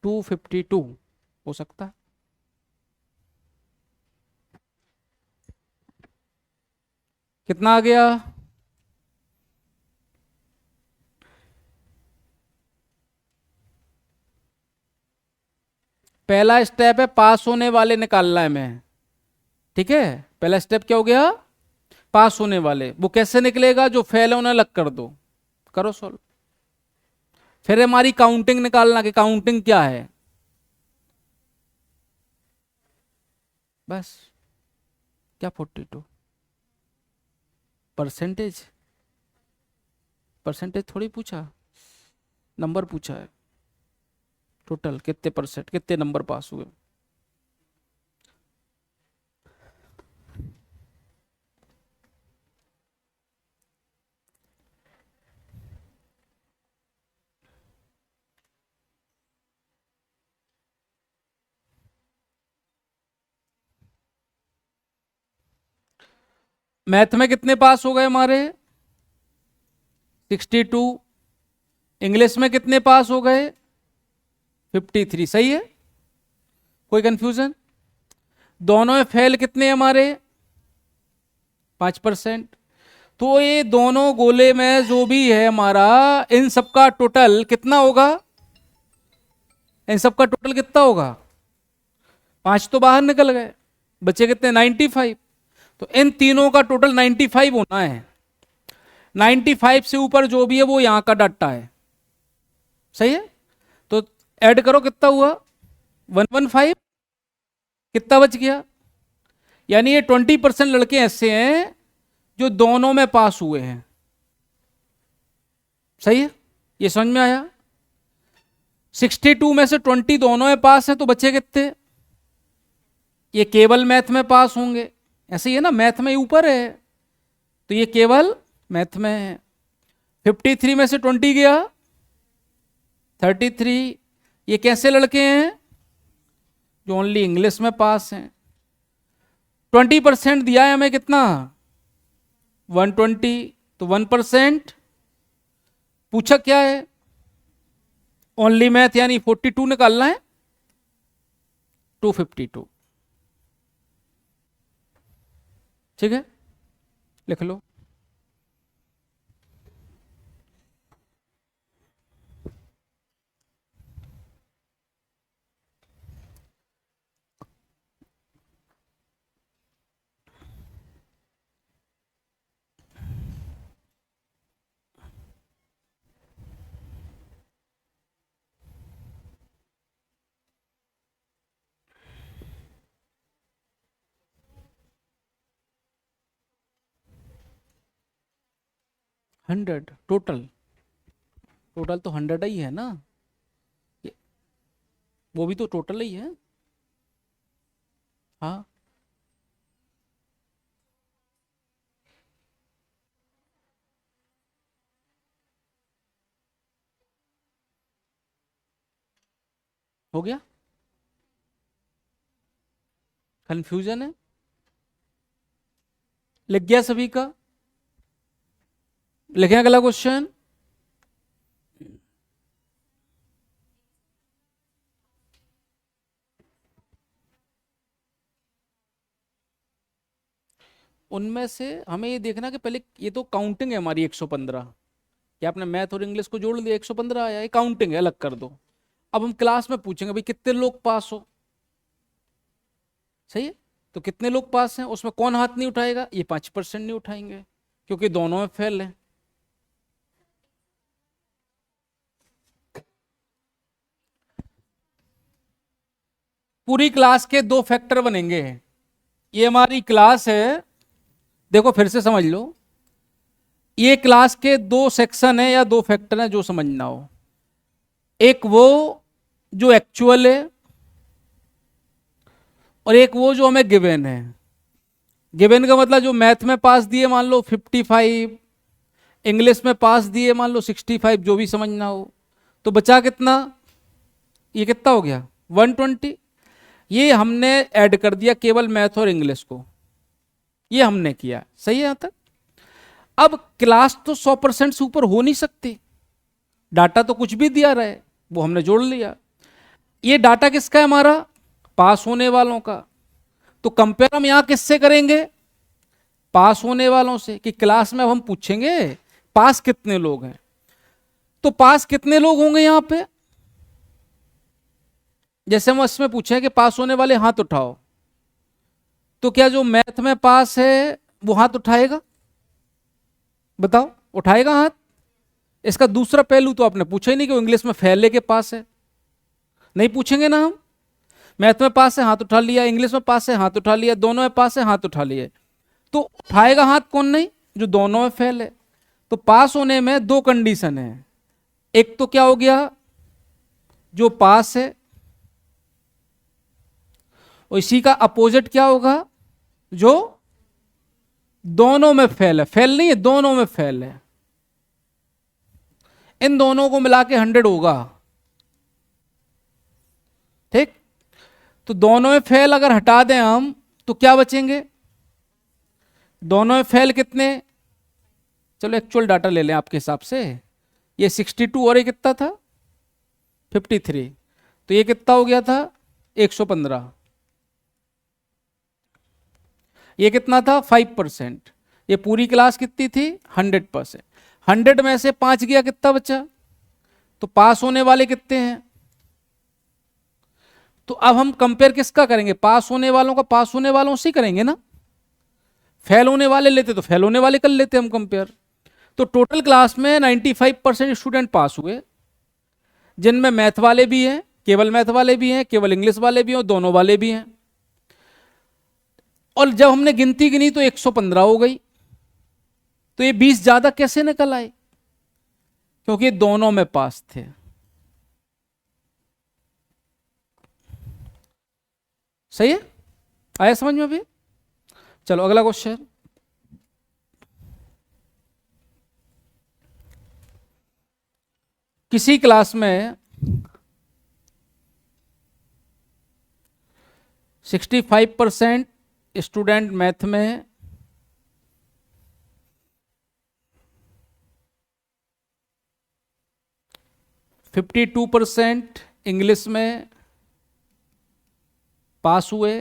टू 52 हो सकता है। कितना आ गया? पहला स्टेप है पास होने वाले निकालना है मैं, ठीक है। पहला स्टेप क्या हो गया? पास होने वाले। वो कैसे निकलेगा? जो फेल है उन्हें अलग कर दो, करो सॉल्व। फिर हमारी काउंटिंग निकालना कि काउंटिंग क्या है, बस। क्या 42? परसेंटेज? परसेंटेज थोड़ी पूछा, नंबर पूछा है। टोटल कितने परसेंट, कितने नंबर पास हुए। मैथ में कितने पास हो गए हमारे? 62। इंग्लिश में कितने पास हो गए? 53। सही है? कोई कंफ्यूजन? दोनों में फेल कितने हमारे? 5%। तो ये दोनों गोले में जो भी है हमारा, इन सबका टोटल कितना होगा? इन सबका टोटल कितना होगा? 5 तो बाहर निकल गए, बचे कितने? 95। तो इन तीनों का टोटल 95 होना है। 95 से ऊपर जो भी है वो यहां का डाटा है। सही है? तो ऐड करो, कितना हुआ? 115। कितना बच गया? यानी ये 20% लड़के ऐसे हैं जो दोनों में पास हुए हैं। सही है? ये समझ में आया? 62 में से 20 दोनों में पास है, तो बचे कितने? ये केवल मैथ में पास होंगे। ऐसे ही है ना, मैथ में ऊपर है तो ये केवल मैथ में है। 53 में से 20 गया 33। ये कैसे लड़के हैं? जो ओनली इंग्लिश में पास हैं। 20% दिया है हमें, कितना? 120। तो 1% पूछा क्या है? ओनली मैथ, यानी 42 निकालना है। 252। ठीक है, लिख लो। Hundred total? टोटल तो 100 ही है ना, ये- वो भी तो टोटल ही है। हाँ, हो गया। कंफ्यूजन है? लिख गया सभी का? लिखें अगला क्वेश्चन। उनमें से हमें ये देखना कि पहले ये तो काउंटिंग है हमारी 115, कि आपने मैथ और इंग्लिश को जोड़ दिया 115 आया, ये काउंटिंग है, अलग कर दो। अब हम क्लास में पूछेंगे भाई कितने लोग पास हो। सही है? तो कितने लोग पास हैं, उसमें कौन हाथ नहीं उठाएगा? ये 5% नहीं उठाएंगे क्योंकि दोनों में फेल है। पूरी क्लास के दो फैक्टर बनेंगे। ये हमारी क्लास है, देखो फिर से समझ लो। ये क्लास के दो सेक्शन है या दो फैक्टर हैं, जो समझना हो। एक वो जो एक्चुअल है और एक वो जो हमें गिवन है। गिवन का मतलब जो मैथ में पास दिए मान लो 55, इंग्लिश में पास दिए मान लो 65, जो भी समझना हो। तो बचा कितना, ये कितना हो गया 120। ये हमने ऐड कर दिया केवल मैथ और इंग्लिश को, ये हमने किया, सही है यहां तक। अब क्लास तो 100% से ऊपर हो नहीं सकती, डाटा तो कुछ भी दिया रहे, वो हमने जोड़ लिया। ये डाटा किसका है, हमारा पास होने वालों का। तो कंपेयर हम यहां किससे करेंगे, पास होने वालों से, कि क्लास में अब हम पूछेंगे पास कितने लोग हैं। तो पास कितने लोग होंगे यहां पे, जैसे हम इसमें पूछे कि पास होने वाले हाथ उठाओ, तो क्या जो मैथ में पास है वो हाथ उठाएगा, बताओ उठाएगा हाथ। इसका दूसरा पहलू तो आपने पूछा ही नहीं कि वो इंग्लिश में फैले के पास है, नहीं पूछेंगे ना हम। मैथ में पास है हाथ उठा लिया, इंग्लिश में पास है हाथ उठा लिया, दोनों में पास है हाथ उठा लिए। तो उठाएगा हाथ कौन, नहीं जो दोनों में फेल है। तो पास होने में दो कंडीशन है, एक तो क्या हो गया जो पास है, और इसी का अपोजिट क्या होगा, जो दोनों में फेल है। फेल नहीं है, दोनों में फेल है। इन दोनों को मिला के 100 होगा, ठीक। तो दोनों में फेल अगर हटा दें हम तो क्या बचेंगे, दोनों में फेल कितने, चलो एक्चुअल डाटा ले लें आपके हिसाब से। ये 62 और ये कितना था 53, तो ये कितना हो गया था 115, ये कितना था 5%। ये पूरी क्लास कितनी थी 100%। 100 में से 5 गया, कितना बचा, तो पास होने वाले कितने हैं। तो अब हम कंपेयर किसका करेंगे, पास होने वालों का पास होने वालों से ही करेंगे ना। फेल होने वाले लेते तो फेल होने वाले कर लेते हम कंपेयर। तो टोटल क्लास में 95% स्टूडेंट पास हुए, जिनमें मैथ वाले भी हैं, केवल मैथ वाले भी हैं, केवल इंग्लिश वाले भी हैं, और दोनों वाले भी हैं। और जब हमने गिनती गिनी तो 115 हो गई। तो ये 20 ज्यादा कैसे निकल आए, क्योंकि दोनों में पास थे। सही है, आया समझ में अभी। चलो अगला क्वेश्चन। किसी क्लास में 65% स्टूडेंट मैथ में, 52% इंग्लिश में पास हुए,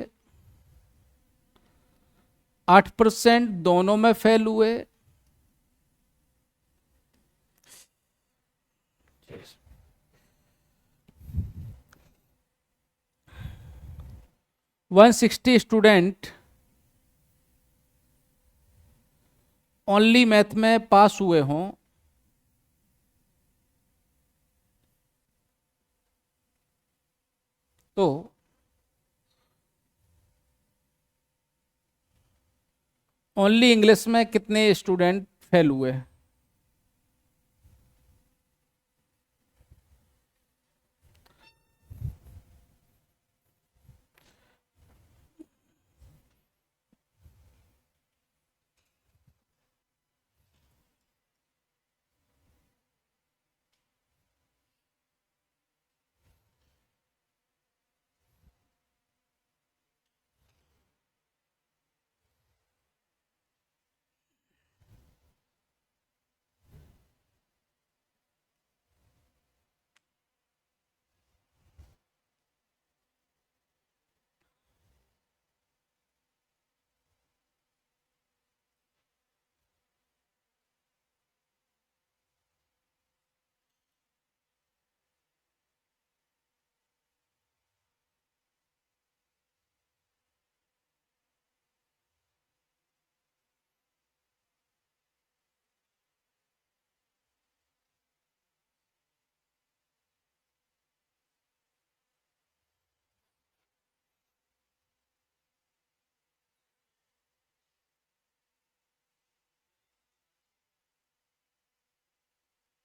8% दोनों में फेल हुए, 160 स्टूडेंट ओनली मैथ में पास हुए हों, तो ओनली इंग्लिश में कितने स्टूडेंट फेल हुए।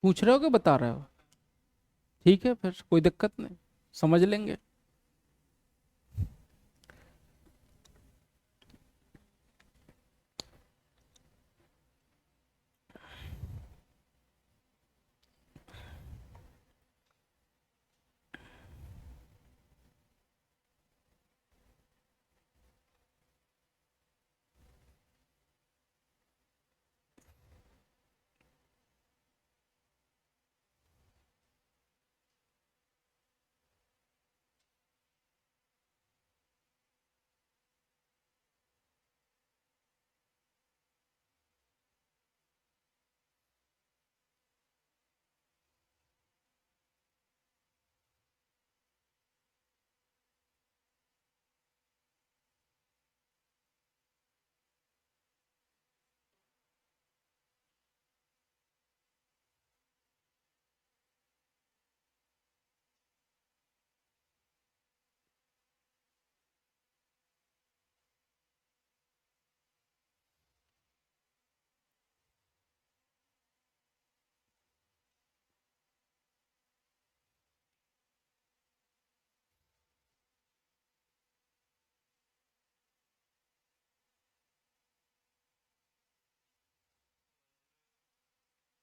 पूछ रहे हो कि बता रहे हो, ठीक है, फिर कोई दिक्कत नहीं, समझ लेंगे।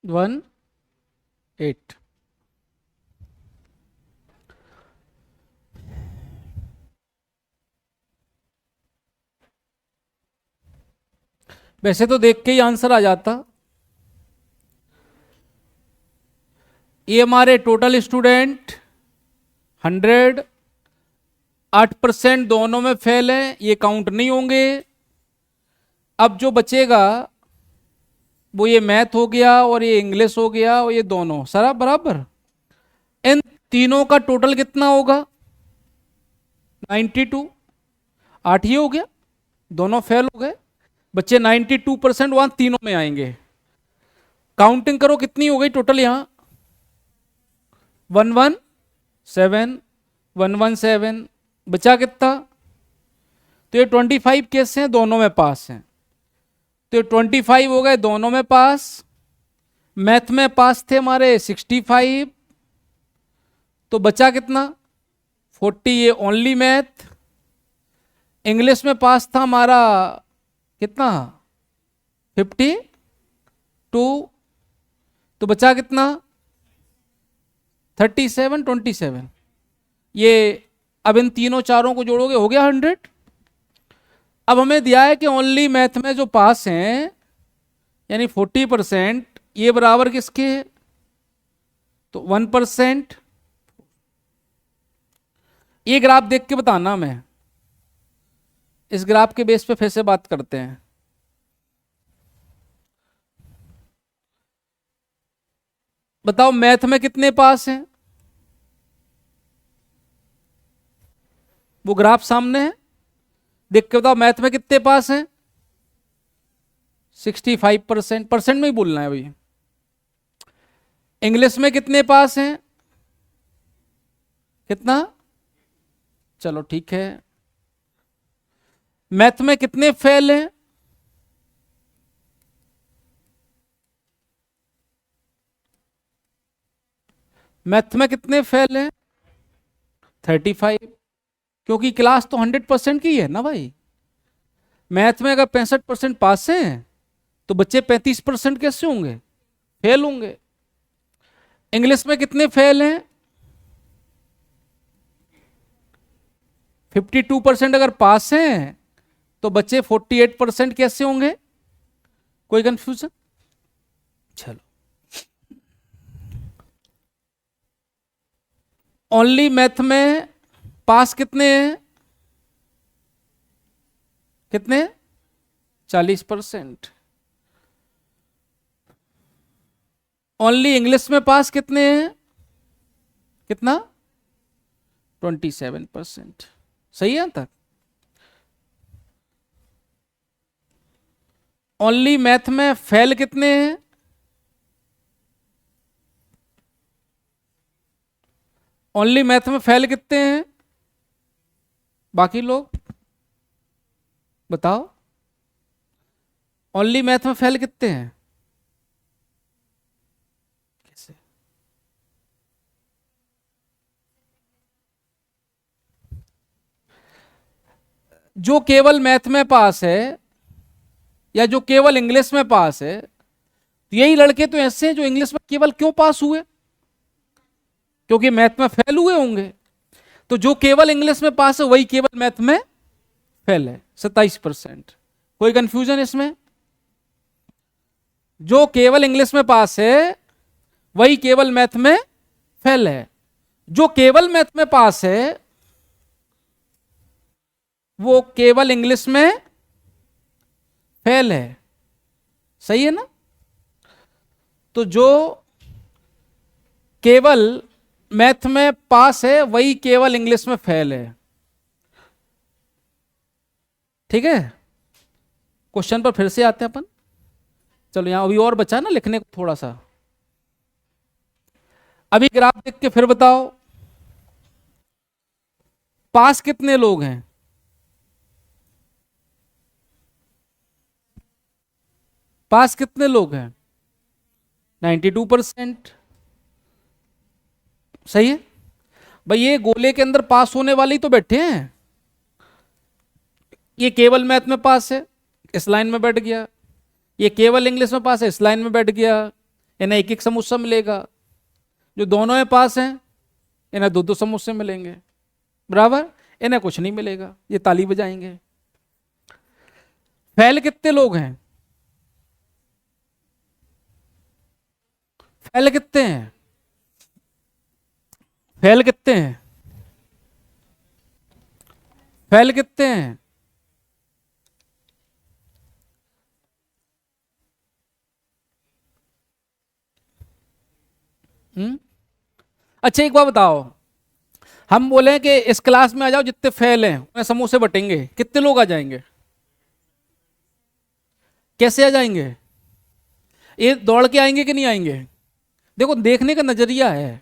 One eight. वैसे तो देख के ही आंसर आ जाता। ये हमारे टोटल स्टूडेंट 100, 8% दोनों में फेल है, ये काउंट नहीं होंगे। अब जो बचेगा वो ये मैथ हो गया और ये इंग्लिश हो गया और ये दोनों सारा बराबर। इन तीनों का टोटल कितना होगा? 92। 8 ही हो गया, दोनों फेल हो गए, बच्चे 92% वहां तीनों में आएंगे। काउंटिंग करो कितनी हो गई टोटल यहां? 117, 117, बचा कितना? तो ये 25 कैसे हैं? दोनों में पास हैं, तो ये 25 हो गए दोनों में पास। मैथ में पास थे हमारे 65, तो बचा कितना? 40, ये ओनली मैथ। इंग्लिश में पास था हमारा कितना? 52, तो बचा कितना? 37, 27। ये अब इन तीनों चारों को जोड़ोगे हो गया 100। अब हमें दिया है कि ओनली मैथ में जो पास हैं यानी 40%, ये बराबर किसके है? तो 1%। ये ग्राफ देख के बताना, मैं इस ग्राफ के बेस पे फिर से बात करते हैं। बताओ मैथ में कितने पास हैं? वो ग्राफ सामने है, देख के बताओ मैथ में कितने पास हैं? 65%, परसेंट में ही बोलना है भैया। इंग्लिश में कितने पास हैं? कितना? चलो ठीक है। मैथ में कितने फेल हैं? मैथ में कितने फेल हैं? 35। क्योंकि क्लास तो 100% की है ना भाई। मैथ में अगर 65% पास हैं तो बच्चे 35% कैसे होंगे? फेल होंगे। इंग्लिश में कितने फेल हैं? 52% अगर पास हैं तो बच्चे 48% कैसे होंगे? कोई कंफ्यूजन? चलो, ओनली मैथ में पास कितने हैं? कितने? 40%। ओनली इंग्लिश में पास कितने हैं? कितना? 27%। सही है तक? ओनली मैथ में फेल कितने हैं? ओनली मैथ में फेल कितने हैं? बाकी लोग बताओ, ओनली मैथ में फेल कितने हैं? कैसे? जो केवल मैथ में पास है या जो केवल इंग्लिश में पास है, तो यही लड़के तो ऐसे हैं जो इंग्लिश में केवल क्यों पास हुए? क्योंकि मैथ में फेल हुए होंगे। तो जो केवल इंग्लिश में पास है वही केवल मैथ में फेल है, 27%। कोई कंफ्यूजन इसमें? जो केवल इंग्लिश में पास है वही केवल मैथ में फेल है। जो केवल मैथ में पास है वो केवल इंग्लिश में फेल है। सही है ना? तो जो केवल मैथ में पास है वही केवल इंग्लिश में फेल है। ठीक है, क्वेश्चन पर फिर से आते हैं अपन। चलो यहां अभी और बचा ना लिखने को थोड़ा सा। अभी ग्राफ देख के फिर बताओ, पास कितने लोग हैं? पास कितने लोग हैं? 92%। सही है भाई। ये गोले के अंदर पास होने वाले ही तो बैठे हैं। ये केवल मैथ में पास है, इस लाइन में बैठ गया। ये केवल इंग्लिश में पास है, इस लाइन में बैठ गया। इन्हें एक एक समोसा मिलेगा। जो दोनों में पास हैं इन्हें दो दो समोसे मिलेंगे, बराबर। इन्हें कुछ नहीं मिलेगा, ये ताली बजाएंगे। फेल कितने लोग हैं? फेल कितने हैं? फेल कितने हैं? फेल कितने हैं? हम्म? अच्छा एक बात बताओ, हम बोले कि इस क्लास में आ जाओ, जितने फेल हैं उन्हें समोसे बटेंगे, कितने लोग आ जाएंगे? कैसे आ जाएंगे? ये दौड़ के आएंगे कि नहीं आएंगे? देखो देखने का नजरिया है,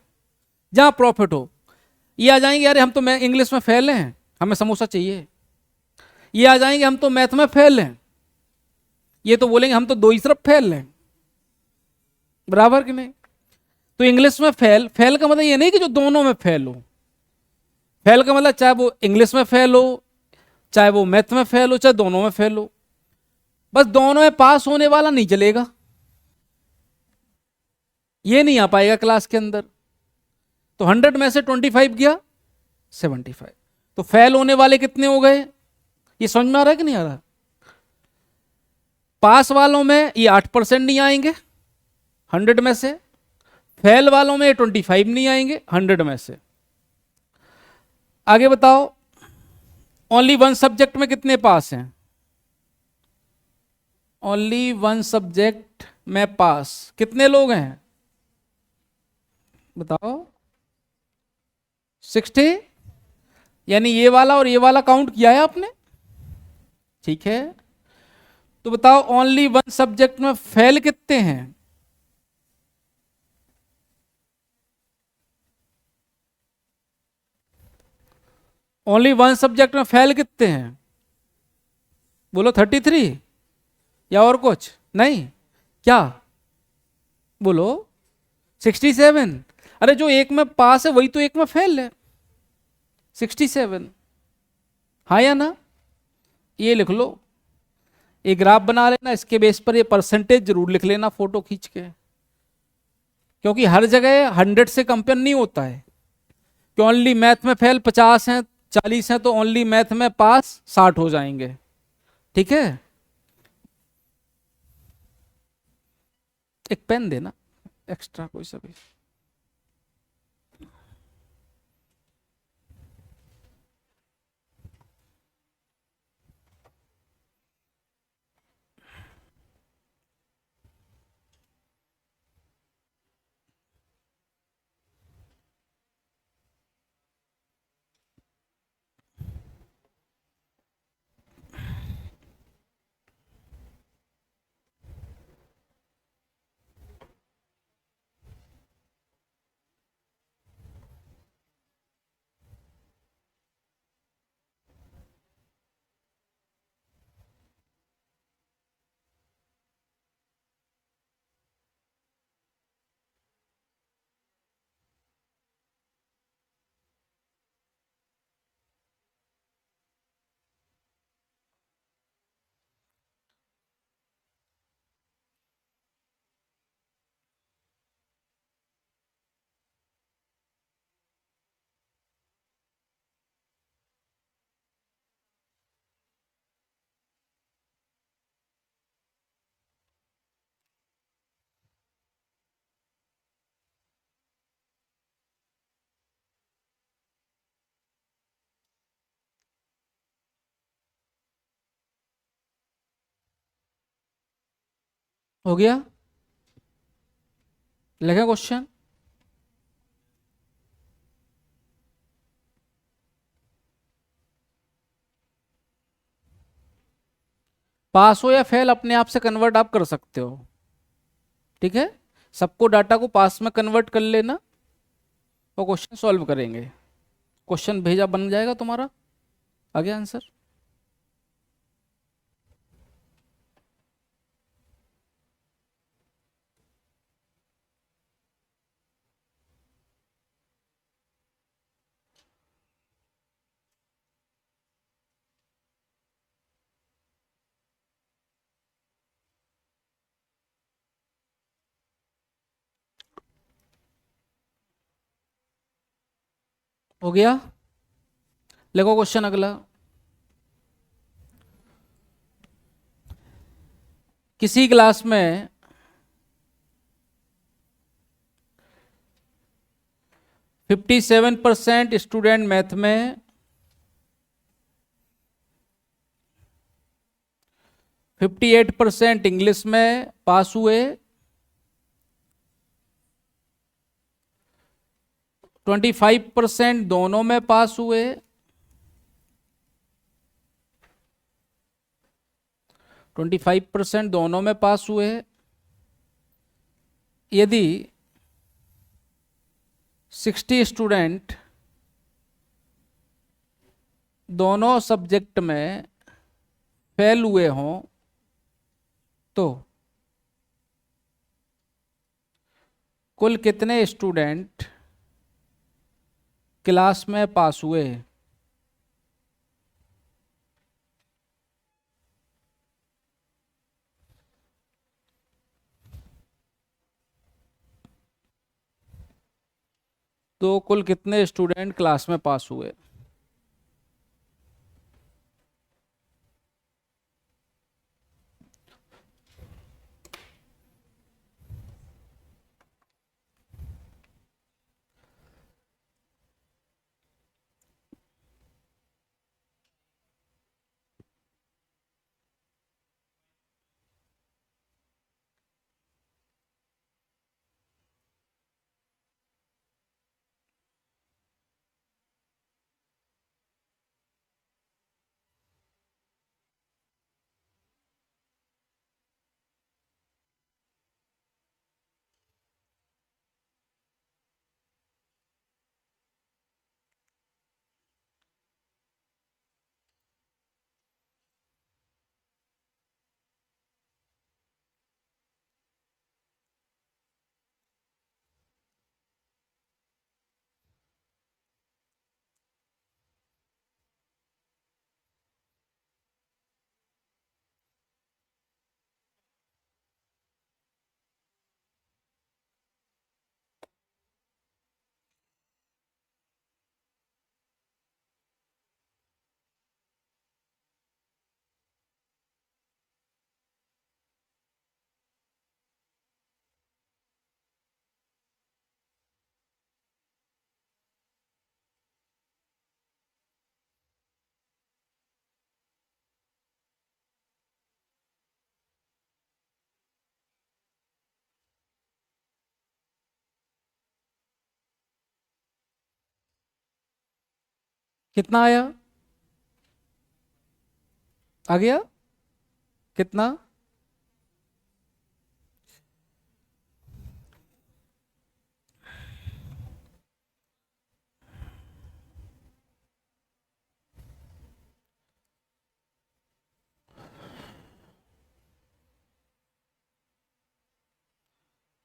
जहां प्रॉफिट हो। ये आ जाएंगे अरे हम तो मैं इंग्लिश में फेल हैं, हमें समोसा चाहिए। ये आ जाएंगे हम तो मैथ में फेल हैं, ये तो बोलेंगे हम तो दो ही तरफ फेल हैं, बराबर कि नहीं? तो इंग्लिश में फेल, फेल का मतलब ये नहीं कि जो दोनों में फेल हो। फेल का मतलब चाहे वो इंग्लिश में फेल हो, चाहे वो मैथ में फेल हो, चाहे दोनों में फेल हो, बस दोनों में पास होने वाला नहीं चलेगा। ये नहीं आ पाएगा क्लास के अंदर। तो 100 में से 25 गया 75। तो फेल होने वाले कितने हो गए? ये समझ में आ रहा है कि नहीं आ रहा? पास वालों में ये 8% नहीं आएंगे 100 में से, फेल वालों में 25 नहीं आएंगे 100 में से। आगे बताओ, ओनली वन सब्जेक्ट में कितने पास हैं? ओनली वन सब्जेक्ट में पास कितने लोग हैं? बताओ। 60? यानी ये वाला और ये वाला काउंट किया है आपने? ठीक है, तो बताओ ओनली वन सब्जेक्ट में फेल कितने हैं? ओनली वन सब्जेक्ट में फेल कितने हैं? बोलो 33 या और कुछ नहीं? क्या बोलो? 67। अरे जो एक में पास है वही तो एक में फेल है, 67। हाँ या ना? ये लिख लो, ये ग्राफ बना लेना, इसके बेस पर ये परसेंटेज जरूर लिख लेना फोटो खींच के। क्योंकि हर जगह 100 से कंपेयर नहीं होता है कि ओनली मैथ में फेल 50 हैं 40 हैं, तो ओनली मैथ में पास 60 हो जाएंगे। ठीक है, एक पेन देना एक्स्ट्रा कोई सा भी। हो गया? लिखें क्वेश्चन। पास हो या फेल अपने आप से कन्वर्ट आप कर सकते हो, ठीक है। सबको डाटा को पास में कन्वर्ट कर लेना और क्वेश्चन सॉल्व करेंगे। क्वेश्चन भेजा बन जाएगा तुम्हारा, आ गया आंसर। हो गया? देखो क्वेश्चन अगला। किसी क्लास में 57% स्टूडेंट मैथ में, 58% इंग्लिश में पास हुए, 25% दोनों में पास हुए, 25% दोनों में पास हुए। यदि 60 स्टूडेंट दोनों सब्जेक्ट में फेल हुए हों तो कुल कितने स्टूडेंट क्लास में पास हुए? तो कुल कितने स्टूडेंट क्लास में पास हुए? कितना आया? आ गया? कितना?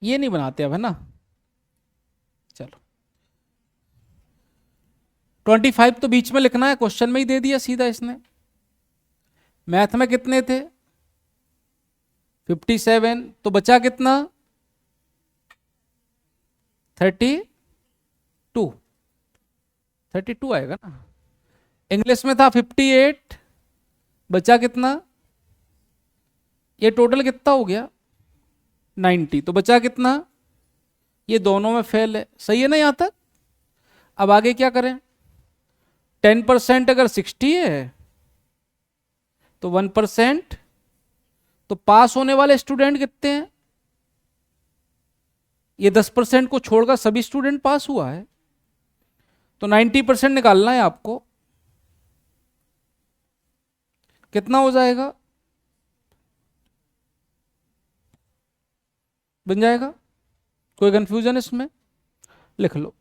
ये नहीं बनाते अब, है ना। चलो 25 तो बीच में लिखना है, क्वेश्चन में ही दे दिया सीधा इसने। मैथ में कितने थे? 57, तो बचा कितना? 32। 32 आएगा ना। इंग्लिश में था 58, बचा कितना? ये टोटल कितना हो गया? 90, तो बचा कितना? ये दोनों में फेल है, सही है ना यहां तक। अब आगे क्या करें? 10% अगर 60 है तो 1%, तो पास होने वाले स्टूडेंट कितने हैं? ये 10% को छोड़कर सभी स्टूडेंट पास हुआ है, तो 90% निकालना है आपको। कितना हो जाएगा? बन जाएगा? कोई कंफ्यूजन इसमें? लिख लो।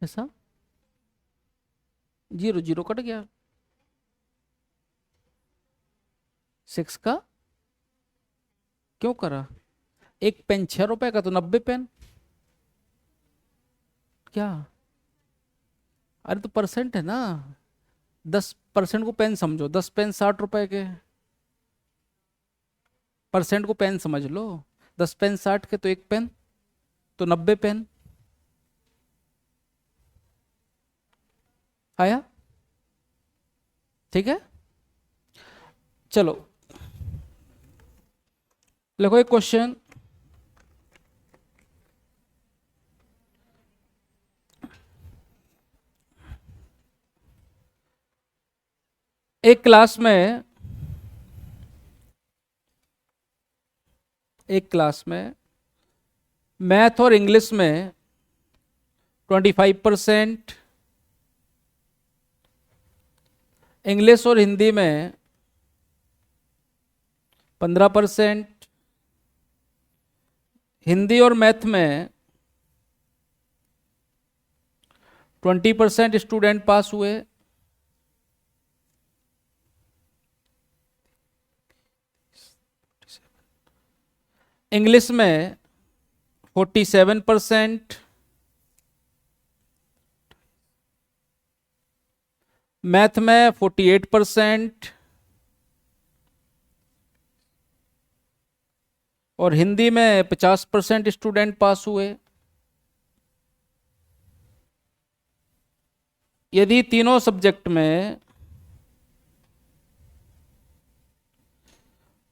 ऐसा 0 0 कट गया। 6 का क्यों करा? एक पेन 6 रुपए का, तो 90 पेन। क्या? अरे तो परसेंट है ना, 10% को पेन समझो, 10 पेन 60 रुपए के। परसेंट को पेन समझ लो, 10 पेन 60 के, तो एक पेन, तो 90 पेन। आया? ठीक है, चलो लिखो एक क्वेश्चन। एक क्लास में, एक क्लास में मैथ और इंग्लिश में 25%, इंग्लिश और हिंदी में 15%, हिंदी और मैथ में 20% स्टूडेंट पास हुए। इंग्लिश में 47%, मैथ में 48%, और हिंदी में 50% स्टूडेंट पास हुए। यदि तीनों सब्जेक्ट में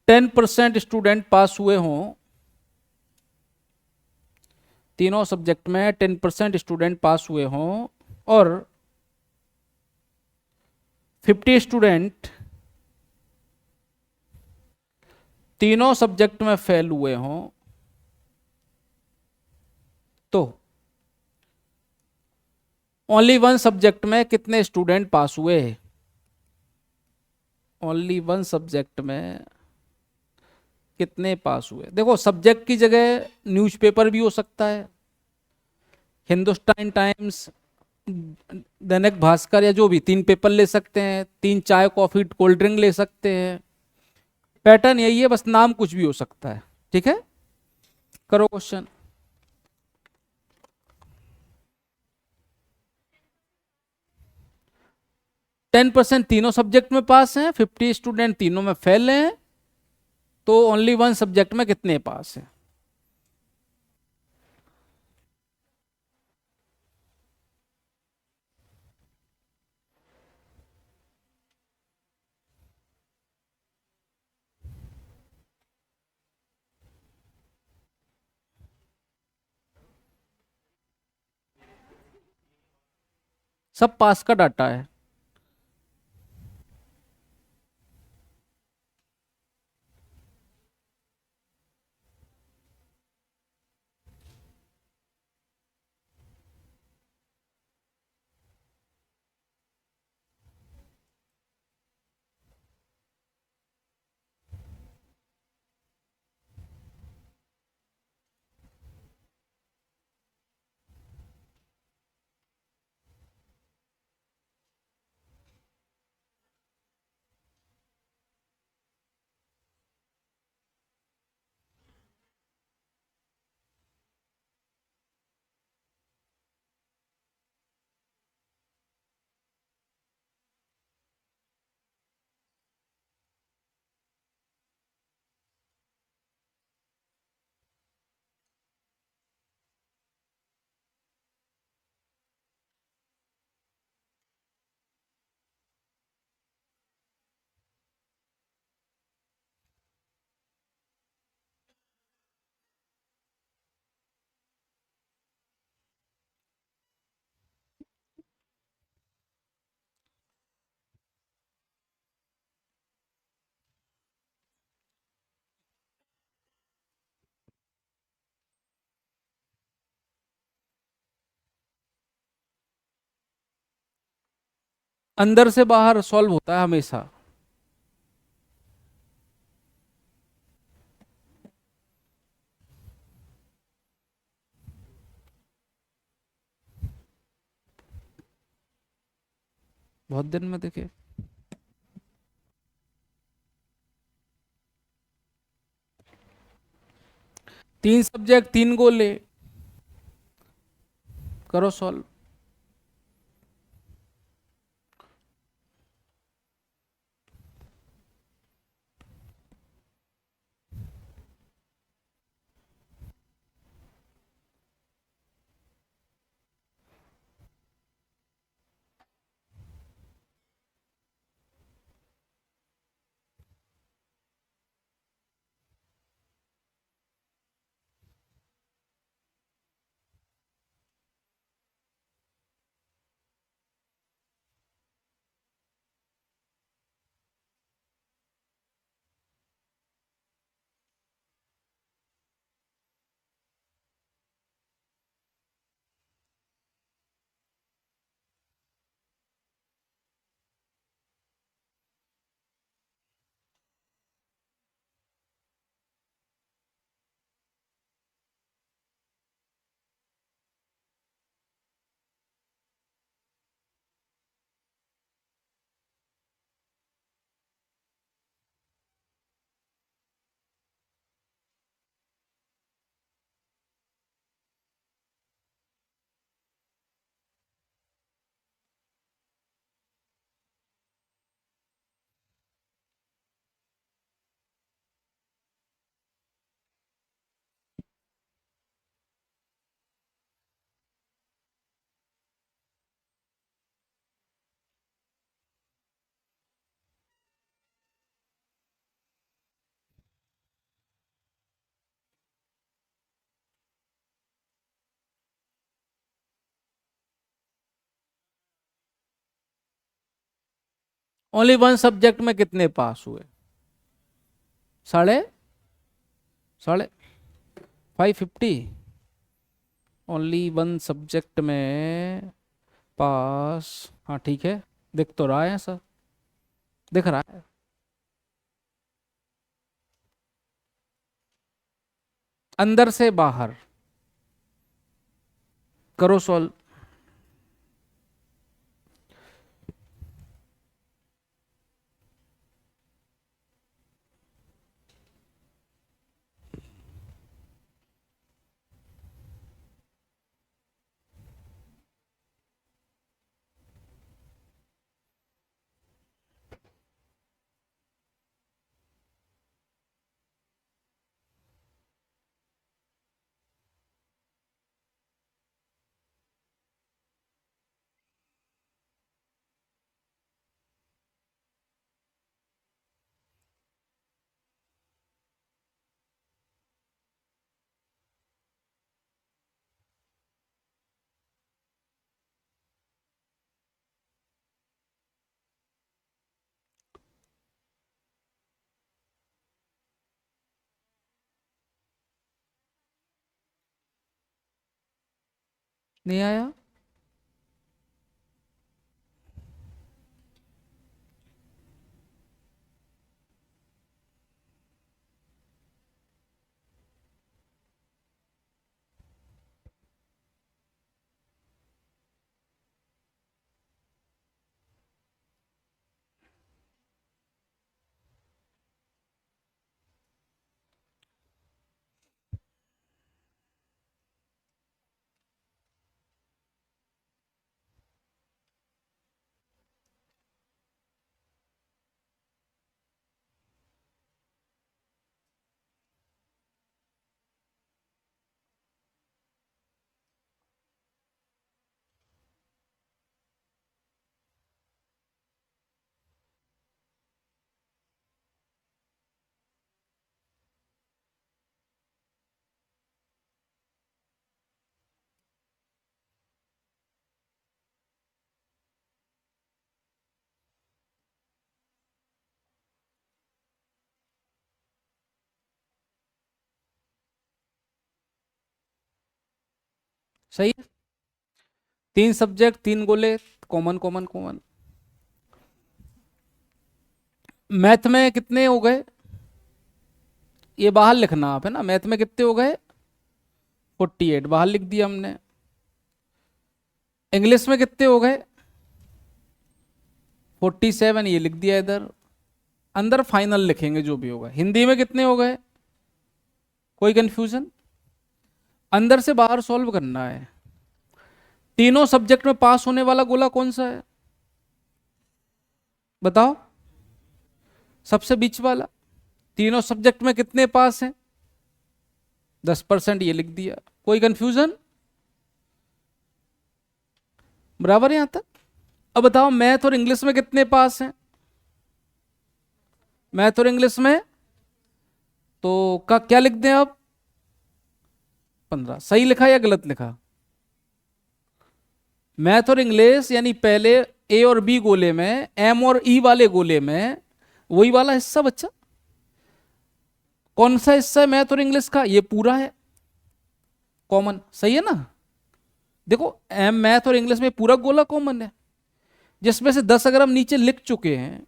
10% स्टूडेंट पास हुए हों, तीनों सब्जेक्ट में 10% स्टूडेंट पास हुए हों, और 50 स्टूडेंट तीनों सब्जेक्ट में फेल हुए हों, तो ओनली वन सब्जेक्ट में कितने स्टूडेंट पास हुए? ओनली वन सब्जेक्ट में कितने पास हुए? देखो, सब्जेक्ट की जगह न्यूज़पेपर भी हो सकता है, हिंदुस्तान टाइम्स, दैनिक भास्कर, या जो भी, 3 पेपर ले सकते हैं, 3 चाय कॉफी कोल्ड ड्रिंक ले सकते हैं। पैटर्न यही है, बस नाम कुछ भी हो सकता है। ठीक है, करो क्वेश्चन। 10% तीनों सब्जेक्ट में पास हैं, 50 स्टूडेंट तीनों में फेल हैं, तो ओनली वन सब्जेक्ट में कितने पास हैं? सब पास का डाटा है। अंदर से बाहर सॉल्व होता है हमेशा। बहुत दिन में देखे। 3 सब्जेक्ट 3 गोले, करो सॉल्व। ओनली वन सब्जेक्ट में कितने पास हुए? साढ़े साढ़े 550। ओनली वन सब्जेक्ट में पास। हाँ ठीक है, दिख तो रहा है सर, दिख रहा है। अंदर से बाहर, करो सॉल्व। नहीं आया? सही है। 3 सब्जेक्ट 3 गोले, कॉमन कॉमन कॉमन। मैथ में कितने हो गए, ये बाहर लिखना आप, है ना, मैथ में कितने हो गए, 48 बाहर लिख दिया हमने। इंग्लिश में कितने हो गए, 47, ये लिख दिया इधर, अंदर फाइनल लिखेंगे जो भी होगा। हिंदी में कितने हो गए, कोई कंफ्यूजन, अंदर से बाहर सॉल्व करना है। तीनों सब्जेक्ट में पास होने वाला गोला कौन सा है, बताओ, सबसे बीच वाला। तीनों सब्जेक्ट में कितने पास हैं, 10%, ये लिख दिया। कोई कंफ्यूजन, बराबर यहां तक। अब बताओ मैथ और इंग्लिश में कितने पास हैं, मैथ और इंग्लिश में तो का क्या लिख दें अब, 15। सही लिखा या गलत लिखा, मैथ और इंग्लिश यानी पहले ए और बी गोले में, एम और ई वाले गोले में वही वाला हिस्सा बच्चा। कौन सा हिस्सा है मैथ और इंग्लिश का, ये पूरा है कॉमन, सही है ना। देखो एम मैथ और इंग्लिश में पूरा गोला कॉमन है, जिसमें से 10 अगर हम नीचे लिख चुके हैं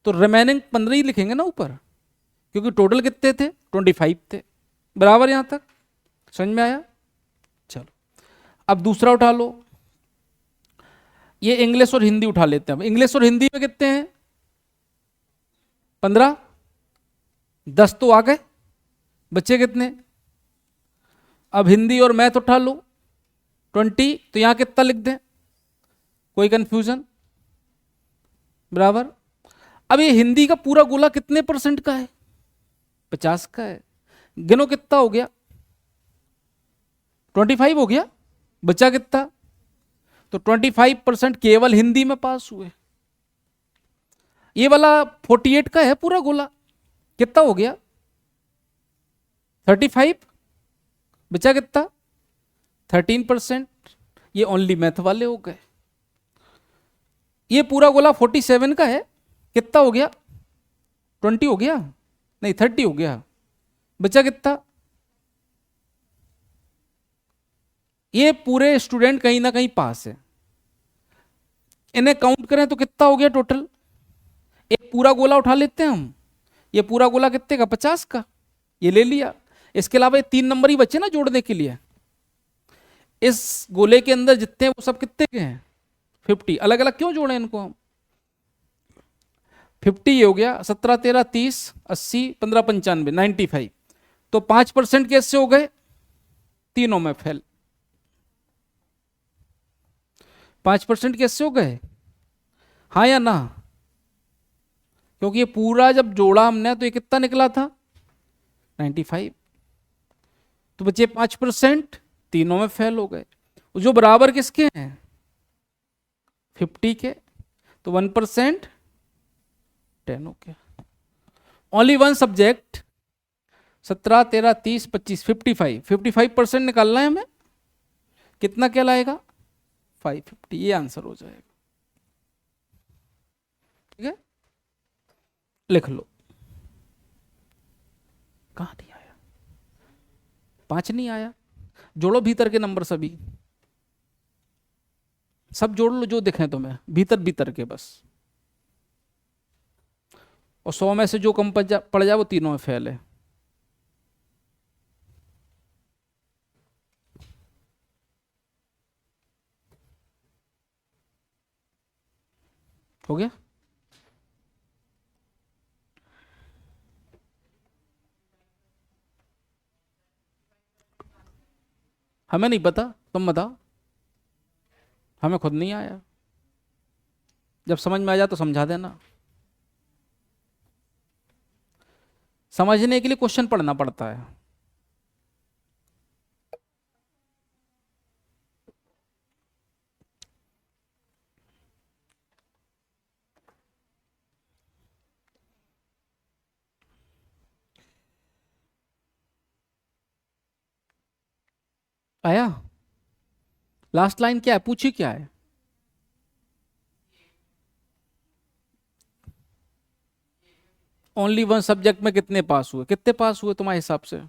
तो रिमेनिंग 15 ही लिखेंगे ना ऊपर, क्योंकि टोटल कितने थे, 25 थे। बराबर यहां तक, समझ में आया। चलो अब दूसरा उठा लो, ये इंग्लिश और हिंदी उठा लेते हैं। इंग्लिश और हिंदी में कितने हैं, 15, 10 तो आ गए, बच्चे कितने। अब हिंदी और मैथ उठा लो, 20, तो यहां कितना लिख दें, कोई कंफ्यूजन, बराबर। अब ये हिंदी का पूरा गोला कितने परसेंट का है, 50 का है। गिनो कितना हो गया, 25 हो गया, बचा कितना, तो 25% केवल हिंदी में पास हुए। ये वाला 48 का है पूरा गोला, कितना हो गया, 35, बचा कितना, 13%। ये ओनली मैथ वाले हो गए। ये पूरा गोला 47 का है, कितना हो गया, 20 हो गया, नहीं 30 हो गया, बचा कितना। ये पूरे स्टूडेंट कहीं ना कहीं पास है, इन्हें काउंट करें तो कितना हो गया टोटल। एक पूरा गोला उठा लेते हैं हम, ये पूरा गोला कितने का, 50 का, ये ले लिया। इसके अलावा ये 3 नंबर ही बचे ना जोड़ने के लिए, इस गोले के अंदर जितने हैं वो सब कितने के हैं, 50। अलग अलग क्यों जोड़े इनको हम, 50 ये हो गया, 17 13 30 80 15 95 95। तो 5% कैसे हो गए, तीनों में फेल। 5% कैसे हो गए, हाँ या ना, क्योंकि ये पूरा जब जोड़ा हमने तो ये कितना निकला था, 95। तो बचे 5%, तीनों में फेल हो गए। जो बराबर किसके हैं, 50 के, तो 1%, 10 हो गया। ओनली वन सब्जेक्ट, 17 13 30 25 55% निकालना है हमें, कितना क्या लाएगा, 550, ये आंसर हो जाएगा। ठीक है, लिख लो। कहां नहीं आया, 5 नहीं आया, जोड़ो भीतर के नंबर सभी, सब जोड़ लो जो दिखे तुम्हें, भीतर भीतर के बस। और 100 में से जो कम पड़ जाए वो तीनों में फेल है। हो गया, हमें नहीं पता, तुम बताओ, हमें खुद नहीं आया। जब समझ में आ जाए तो समझा देना। समझने के लिए क्वेश्चन पढ़ना पड़ता है। आया, लास्ट लाइन क्या है, पूछी क्या है, ओनली वन सब्जेक्ट में कितने पास हुए, कितने पास हुए तुम्हारे हिसाब से,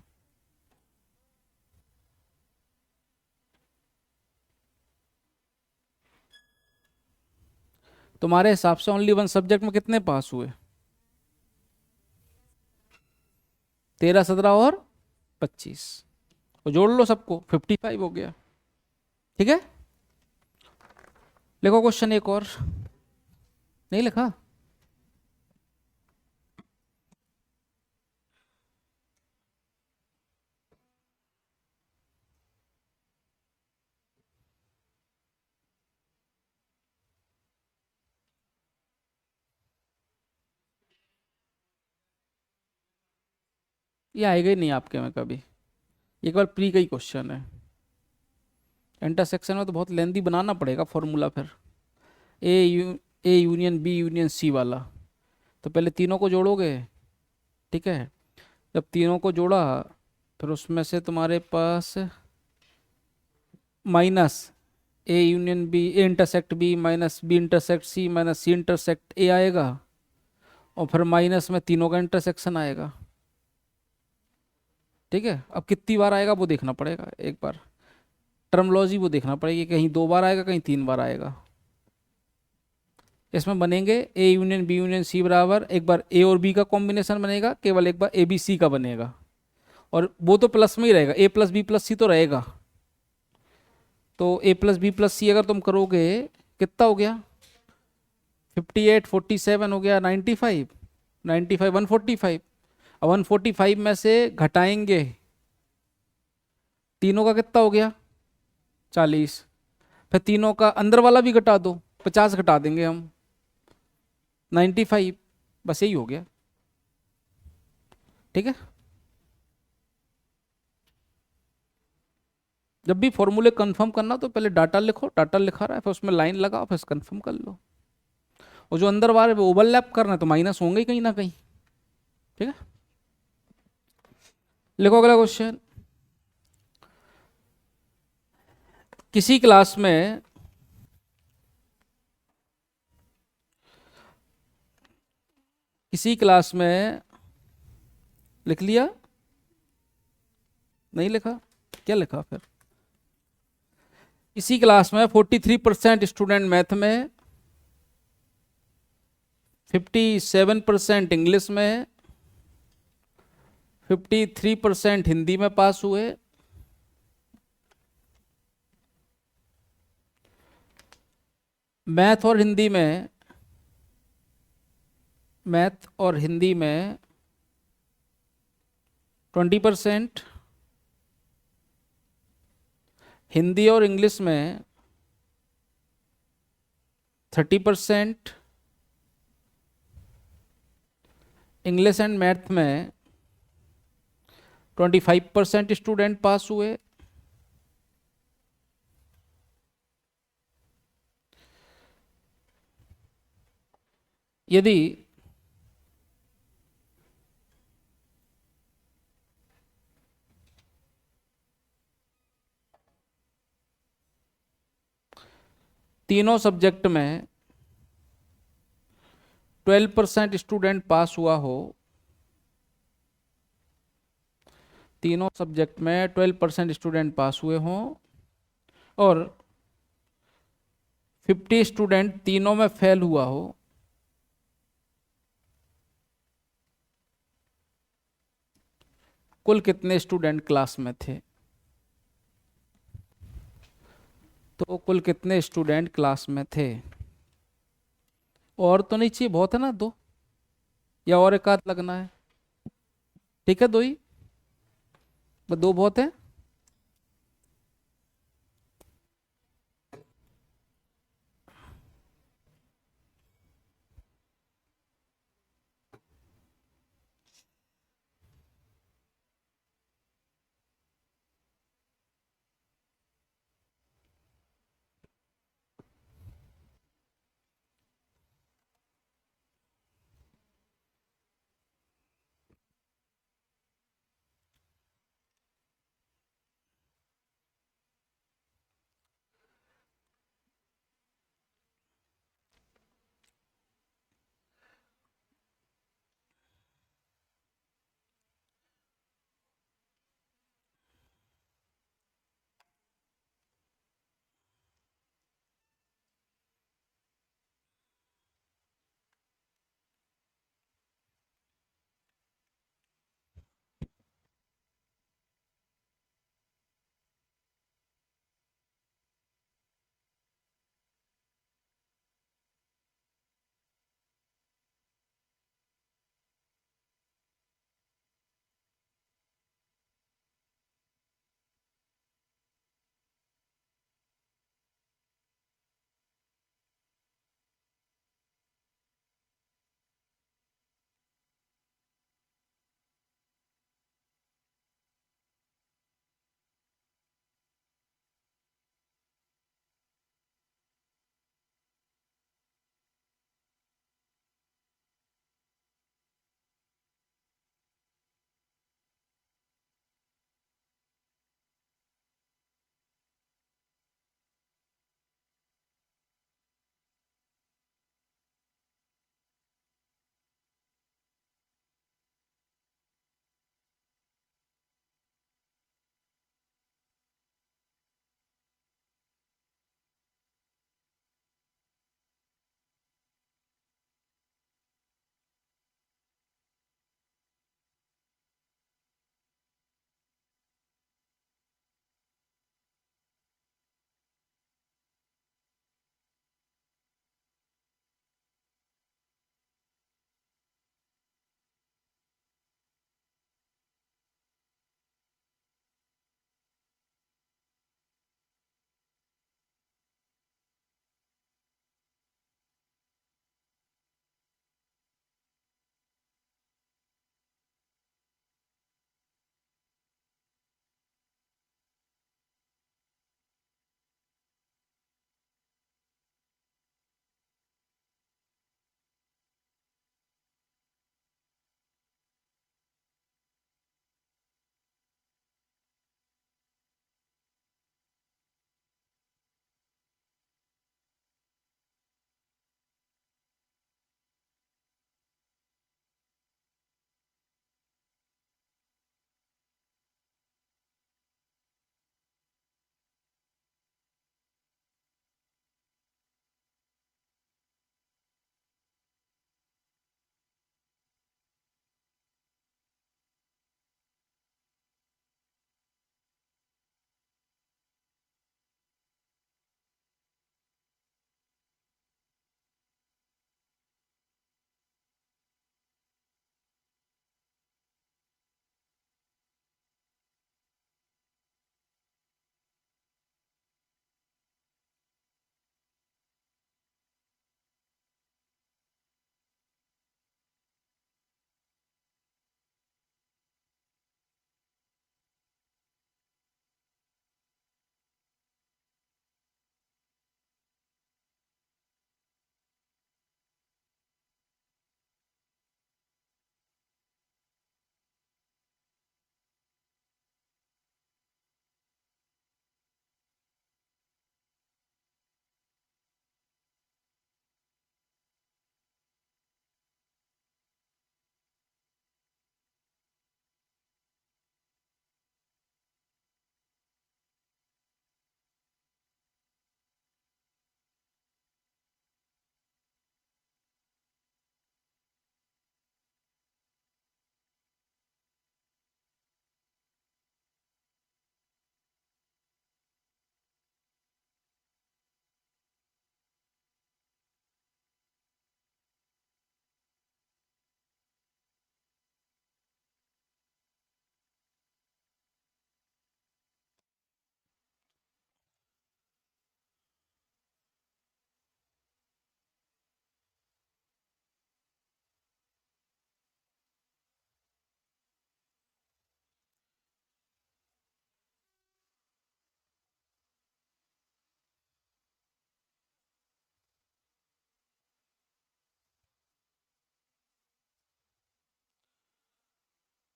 तुम्हारे हिसाब से ओनली वन सब्जेक्ट में कितने पास हुए, 13 17 और 25, तो जोड़ लो सबको, 55 हो गया। ठीक है, लिखो क्वेश्चन एक और। नहीं लिखा? ये आएगा ही नहीं आपके में कभी, एक बार प्री का ही क्वेश्चन है। इंटरसेक्शन में तो बहुत लेंदी बनाना पड़ेगा फॉर्मूला फिर। A union B union C वाला, तो पहले तीनों को जोड़ोगे। ठीक है, जब तीनों को जोड़ा, फिर उसमें से तुम्हारे पास minus A union B, A intersect B minus B intersect C minus C intersect A आएगा, और फिर माइनस में तीनों का इंटरसेक्शन आएगा। ठीक है, अब कितनी बार आएगा वो देखना पड़ेगा एक बार, टर्मोलॉजी वो देखना पड़ेगी, कहीं 2 बार आएगा कहीं 3 बार आएगा। इसमें बनेंगे A union B union C बराबर, एक बार ए और बी का कॉम्बिनेशन बनेगा, केवल एक बार ए बी सी का बनेगा, और वो तो प्लस में ही रहेगा, ए प्लस बी प्लस सी तो रहेगा। तो ए प्लस बी प्लस सी अगर तुम करोगे, कितना हो गया? 58 47 हो गया, 95, 95 145। अब 145 में से घटाएंगे, तीनों का कितना हो गया? 40। फिर तीनों का अंदर वाला भी घटा दो, 50 घटा देंगे हम, 95। बस यही हो गया। ठीक है, जब भी फॉर्मूले कंफर्म करना तो पहले डाटा लिखो, डाटा लिखा रहा है फिर उसमें लाइन लगाओ, फिर कंफर्म कर लो। और जो अंदर वाले ओवरलैप करना है तो माइनस होंगे ही कहीं ना कहीं। ठीक है, लिखो अगला क्वेश्चन। किसी क्लास में किसी क्लास में लिख लिया? नहीं लिखा? क्या लिखा फिर? इसी क्लास में 43% स्टूडेंट मैथ में, 57% इंग्लिश में, 53% हिंदी में पास हुए। मैथ और हिंदी में, मैथ और हिंदी में 20%, हिंदी और इंग्लिश में 30%, इंग्लिश एंड मैथ में 25% स्टूडेंट पास हुए। यदि तीनों सब्जेक्ट में 12% स्टूडेंट पास हुआ हो, तीनों सब्जेक्ट में 12% स्टूडेंट पास हुए हों, और 50 स्टूडेंट तीनों में फेल हुआ हो, कुल कितने स्टूडेंट क्लास में थे? तो कुल कितने स्टूडेंट क्लास में थे? और तो नहीं चाहिए, बहुत है ना दो, या और एक आध लगना है? ठीक है, दो ही, बस दो बहुत है।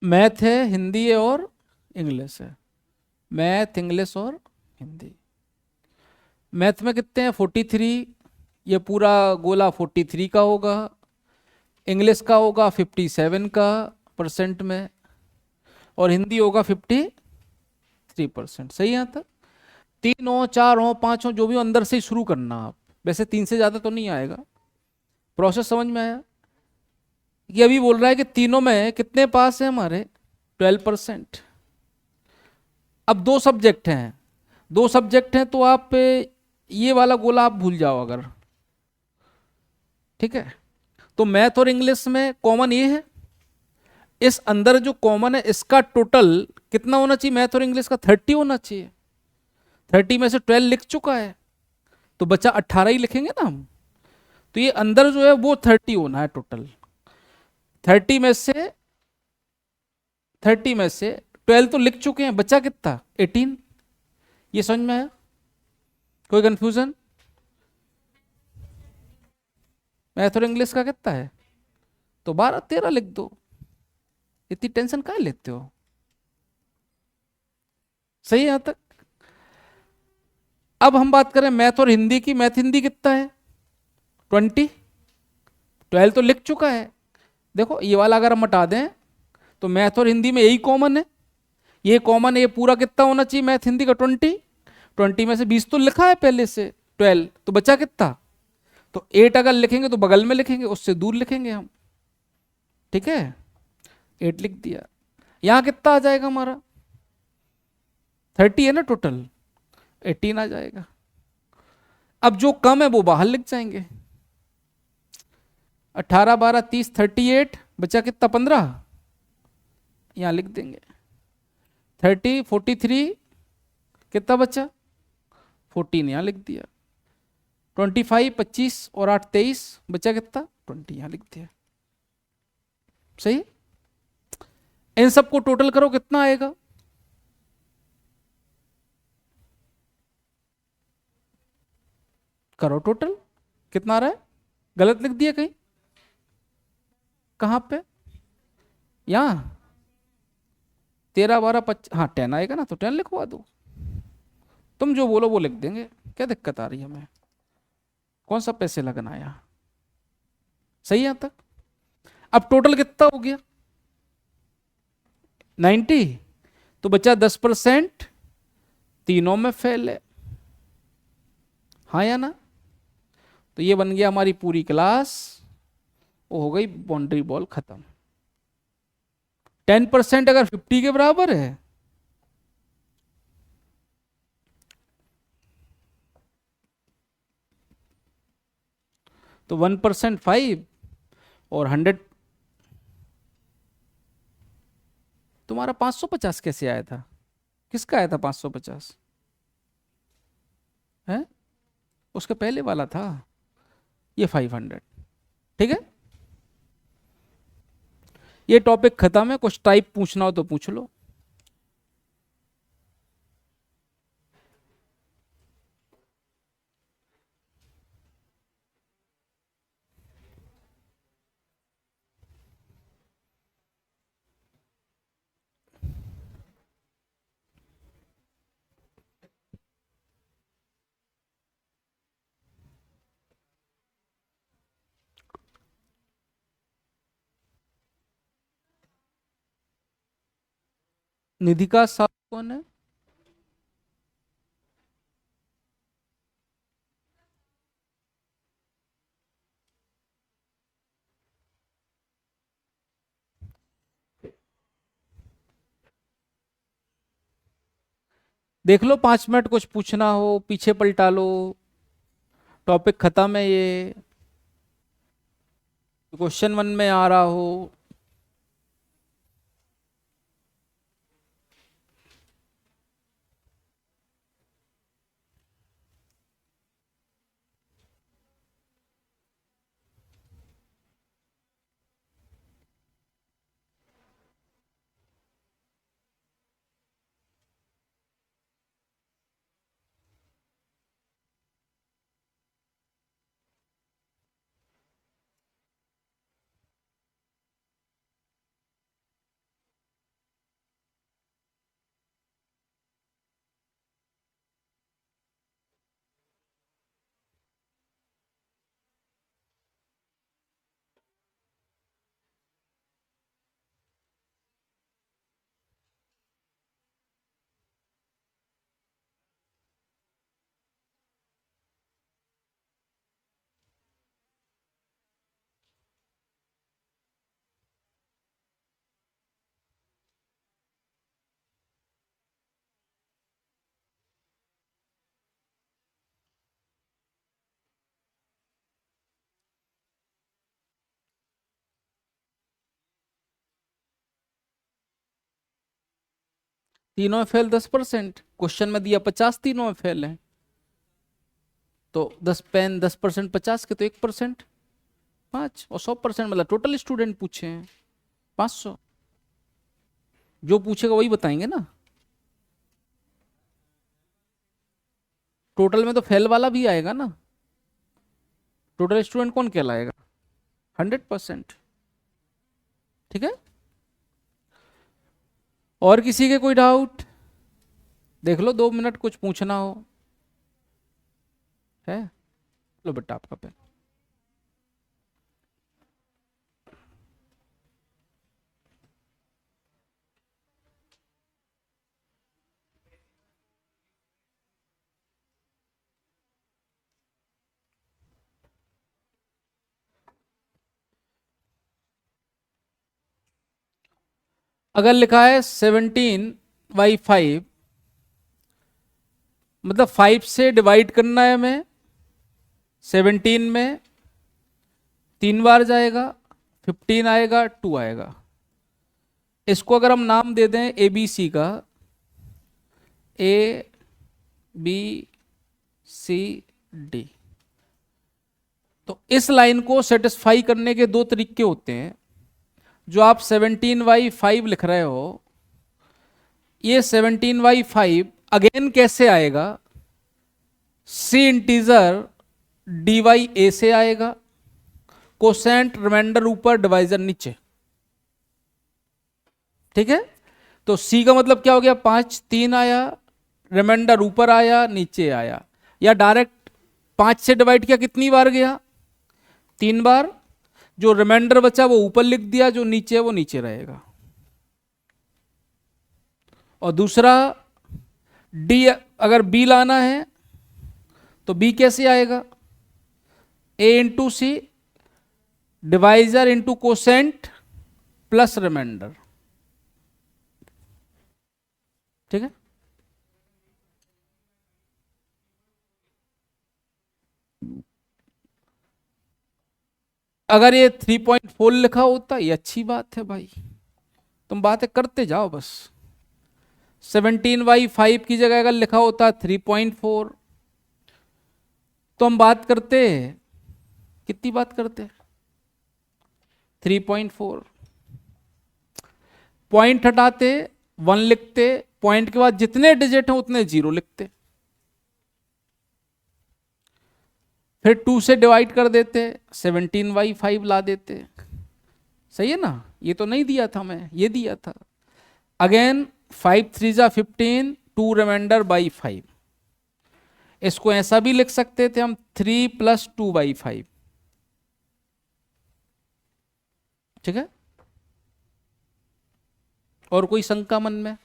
मैथ है, हिंदी है और इंग्लिश है। मैथ, इंग्लिश और हिंदी। मैथ में कितने हैं? 43। ये पूरा गोला 43 का होगा। इंग्लिश का होगा 57 का परसेंट में। और हिंदी होगा 53%। सही है यहाँ तक? 3 हो, 4 हो, 5 हो, जो भी हो, अंदर से ही शुरू करना आप। वैसे 3 से ज़्यादा तो नहीं आएगा। प्रोसेस समझ में आया? ये अभी बोल रहा है कि तीनों में कितने पास है हमारे? 12%। अब दो सब्जेक्ट हैं, दो सब्जेक्ट हैं, तो आप ये वाला गोला आप भूल जाओ अगर। ठीक है? तो मैथ और इंग्लिश में कॉमन ये है। इस अंदर जो कॉमन है इसका टोटल कितना होना चाहिए? मैथ और इंग्लिश का 30 होना चाहिए। 30 में से 12 लिख चुका है, तो बचा 18 ही लिखेंगे ना हम। तो ये अंदर जो है वो 30 होना है टोटल। 30 में से 12 तो लिख चुके हैं, बचा कितना? 18। ये समझ में आया? कोई कंफ्यूजन? मैथ और इंग्लिश का कितना है? तो 12 13 लिख दो। इतनी टेंशन काहे लेते हो? सही है यहां तक? अब हम बात करें मैथ और हिंदी की। मैथ हिंदी कितना है? 20। 12 तो लिख चुका है। देखो ये वाला अगर हम हटा दें तो मैथ और हिंदी में यही कॉमन है। ये कॉमन है, ये पूरा कितना होना चाहिए? मैथ हिंदी का 20। 20 में से 20 तो लिखा है पहले से। 12 तो बचा कितना? तो 8 अगर लिखेंगे तो बगल में लिखेंगे, उससे दूर लिखेंगे हम। ठीक है? 8 लिख दिया। यहां कितना आ जाएगा हमारा? 30 है ना टोटल, 18 आ जाएगा। अब जो कम है वो बाहर लिख जाएंगे। 18 12 30, 38 बचा कितना? 15। यहां लिख देंगे 30। 43 कितना बचा? 14 यहां लिख दिया। 25 25 और 8 23 बचा कितना? 20 यहां लिख दिया। सही? इन सबको टोटल करो, कितना आएगा? करो टोटल, कितना आ रहा है? गलत लिख दिया कहीं? कहां पे? यहां 13 12 25, हाँ 10 आएगा ना, तो 10 लिखवा दो। तुम जो बोलो वो लिख देंगे, क्या दिक्कत आ रही है हमें? कौन सा पैसे लगना है यहाँ? सही है यहां तक? अब टोटल कितना हो गया? 90। तो बचा 10%। तीनों में फेल है, हाँ या ना? तो ये बन गया हमारी पूरी क्लास, वो हो गई बाउंड्री बॉल खत्म। 10% अगर 50 के बराबर है तो 1% 5 और 100। तुम्हारा 550 कैसे आया था? किसका आया था 550? है? उसके पहले वाला था ये 500। ठीक है? ये टॉपिक खत्म है। कुछ टाइप पूछना हो तो पूछ लो। निधिका साहब कौन है? देख लो, 5 मिनट कुछ पूछना हो पीछे पलटा लो। टॉपिक खत्म है ये। क्वेश्चन 1 में आ रहा हो। तीनों में फेल 10%, क्वेश्चन में दिया 50 तीनों में फेल है, तो 10% 50 के तो 1%, 5, और 100% मतलब टोटल स्टूडेंट पूछे हैं 500। जो पूछेगा वही बताएंगे ना। टोटल में तो फेल वाला भी आएगा ना, टोटल स्टूडेंट कौन कहलाएगा? 100%। ठीक है, और किसी के कोई डाउट? देख लो 2 मिनट, कुछ पूछना हो है। लो बेटा आपका पेन। अगर लिखा है 17/5, मतलब 5 से डिवाइड करना है हमें, 17 में 3 बार जाएगा, 15 आएगा, 2 आएगा। इसको अगर हम नाम दे दें ए बी सी का, ए बी सी डी, तो इस लाइन को सेटिस्फाई करने के दो तरीके होते हैं। जो आप 17/5 लिख रहे हो, ये 17/5 अगेन कैसे आएगा? सी इंटीजर डी वाई ए से आएगा, कोसेंट रिमाइंडर ऊपर, डिवाइजर नीचे। ठीक है, तो सी का मतलब क्या हो गया? 5, 3 आया, रिमाइंडर ऊपर आया नीचे आया, या डायरेक्ट 5 से डिवाइड किया, कितनी बार गया? 3 बार। जो रिमाइंडर बचा वो ऊपर लिख दिया, जो नीचे है वो नीचे रहेगा। और दूसरा, डी अगर बी लाना है तो बी कैसे आएगा? A into C, divisor into quotient plus remainder. ठीक है, अगर ये 3.4 लिखा होता ये अच्छी बात है भाई, तुम बातें करते जाओ बस। 17/5 की जगह अगर लिखा होता 3.4, तो हम बात करते, कितनी बात करते? 3.4। पॉइंट हटाते, 1 लिखते, पॉइंट के बाद जितने डिजिट हैं उतने 0 लिखते, फिर 2 से डिवाइड कर देते, 17/5 ला देते। सही है ना? ये तो नहीं दिया था मैं, ये दिया था। अगेन 5 3 जा 15, 2 रिमाइंडर बाई 5। इसको ऐसा भी लिख सकते थे हम, 3 + 2/5। ठीक है, और कोई शंका मन में?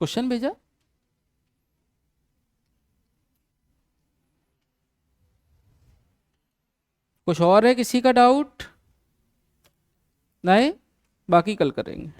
क्वेश्चन भेजा? कुछ और है किसी का डाउट? नहीं, बाकी कल करेंगे।